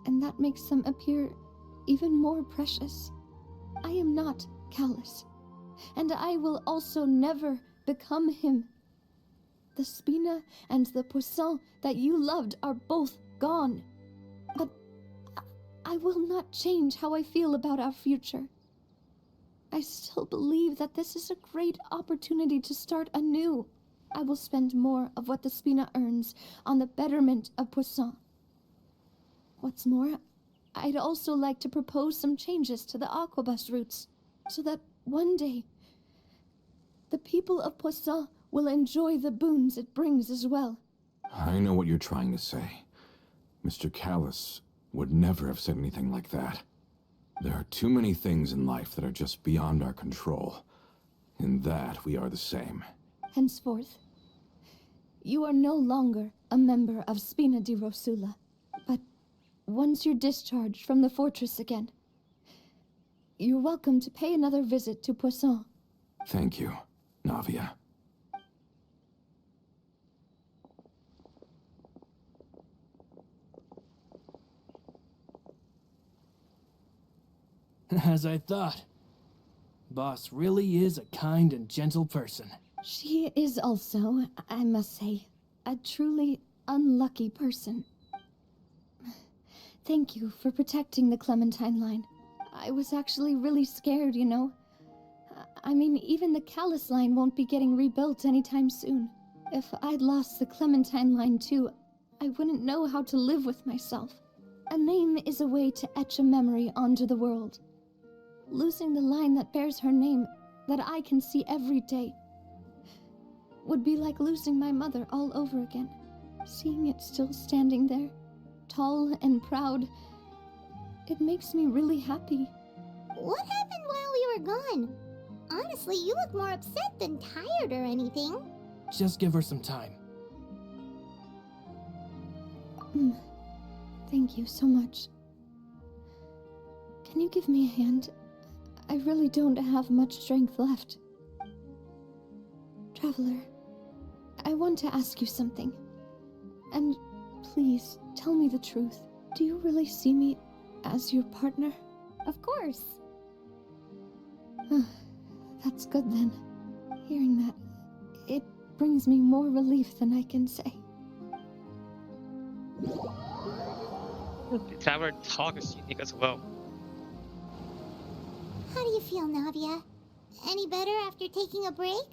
And that makes them appear even more precious. I am not callous, and I will also never become him. The Spina and the Poisson that you loved are both gone. But I will not change how I feel about our future. I still believe that this is a great opportunity to start anew. I will spend more of what the Spina earns on the betterment of Poisson. What's more, I'd also like to propose some changes to the Aquabus routes, so that one day, the people of Poisson will enjoy the boons it brings as well. I know what you're trying to say. Mr. Callus would never have said anything like that. There are too many things in life that are just beyond our control. In that, we are the same. Henceforth, you are no longer a member of Spina di Rosula, but once you're discharged from the fortress again, you're welcome to pay another visit to Poisson. Thank you, Navia. As I thought. Boss really is a kind and gentle person. She is also, I must say, a truly unlucky person. Thank you for protecting the Clementine line. I was actually really scared, you know. I mean, even the Callus line won't be getting rebuilt anytime soon. If I'd lost the Clementine line too, I wouldn't know how to live with myself. A name is a way to etch a memory onto the world. Losing the line that bears her name, that I can see every day, would be like losing my mother all over again. Seeing it still standing there, tall and proud, it makes me really happy. What happened while we were gone? Honestly, you look more upset than tired or anything. Just give her some time. Thank you so much. Can you give me a hand? I really don't have much strength left. Traveler, I want to ask you something. And please, tell me the truth. Do you really see me as your partner? Of course. That's good then. Hearing that, it brings me more relief than I can say. The Traveler talk is unique as well. How do you feel, Navia? Any better after taking a break?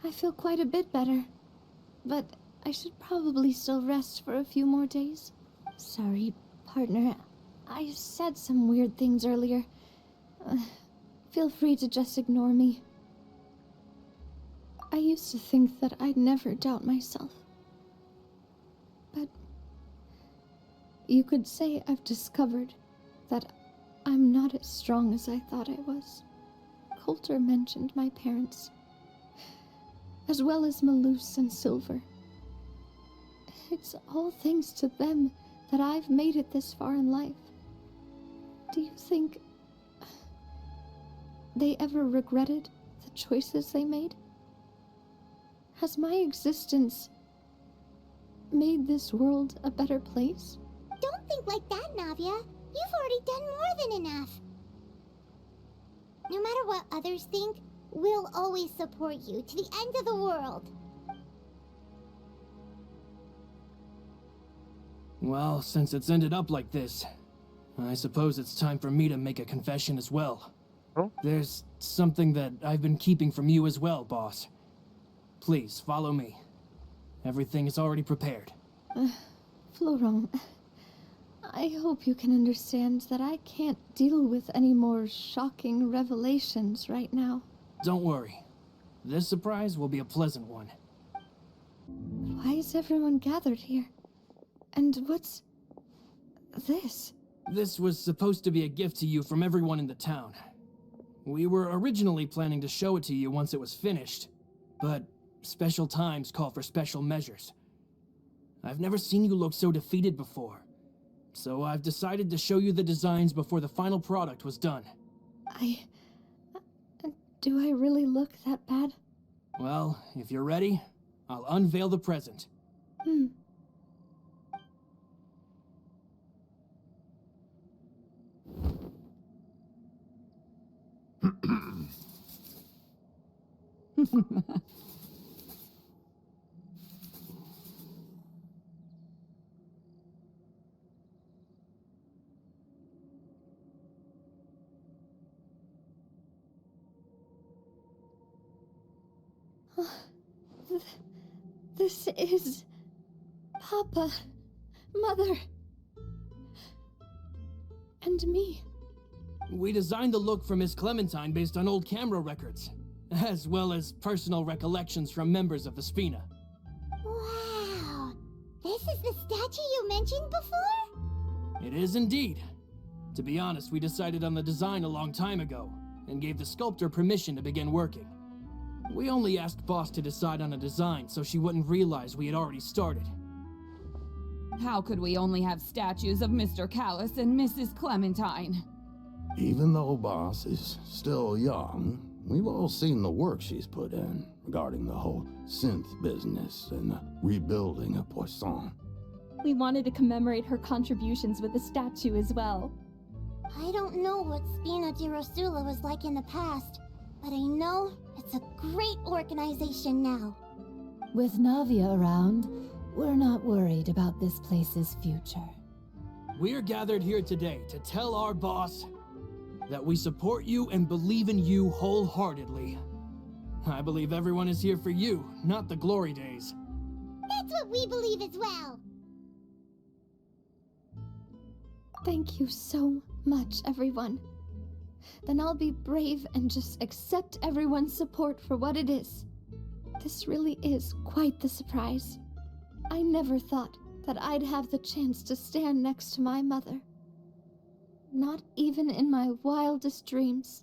I feel quite a bit better. But I should probably still rest for a few more days. Sorry, partner. I said some weird things earlier. Feel free to just ignore me. I used to think that I'd never doubt myself. But you could say I've discovered that I'm not as strong as I thought I was. Coulter mentioned my parents, as well as Malus and Silver. It's all thanks to them that I've made it this far in life. Do you think they ever regretted the choices they made? Has my existence made this world a better place? Don't think like that, Navia. You've already done more than enough. No matter what others think, we'll always support you to the end of the world. Well, since it's ended up like this, I suppose it's time for me to make a confession as well. Oh? There's something that I've been keeping from you as well, boss. Please, follow me. Everything is already prepared. Florent, I hope you can understand that I can't deal with any more shocking revelations right now. Don't worry. This surprise will be a pleasant one. Why is everyone gathered here? And what's this? This was supposed to be a gift to you from everyone in the town. We were originally planning to show it to you once it was finished, but special times call for special measures. I've never seen you look so defeated before, so I've decided to show you the designs before the final product was done. Do I really look that bad? Well, if you're ready, I'll unveil the present. This is Papa, Mother, and me. We designed the look for Miss Clementine based on old camera records, as well as personal recollections from members of the Spina. Wow! This is the statue you mentioned before? It is indeed. To be honest, we decided on the design a long time ago, and gave the sculptor permission to begin working. We only asked Boss to decide on a design so she wouldn't realize we had already started. How could we only have statues of Mr. Callus and Mrs. Clementine? Even though Boss is still young, we've all seen the work she's put in regarding the whole synth business and the rebuilding of Poisson. We wanted to commemorate her contributions with a statue as well. I don't know what Spina di Rosula was like in the past, but I know it's a great organization now. With Navia around, we're not worried about this place's future. We're gathered here today to tell our boss, that we support you and believe in you wholeheartedly. I believe everyone is here for you, not the glory days. That's what we believe as well. Thank you so much, everyone. Then I'll be brave and just accept everyone's support for what it is. This really is quite the surprise. I never thought that I'd have the chance to stand next to my mother. Not even in my wildest dreams.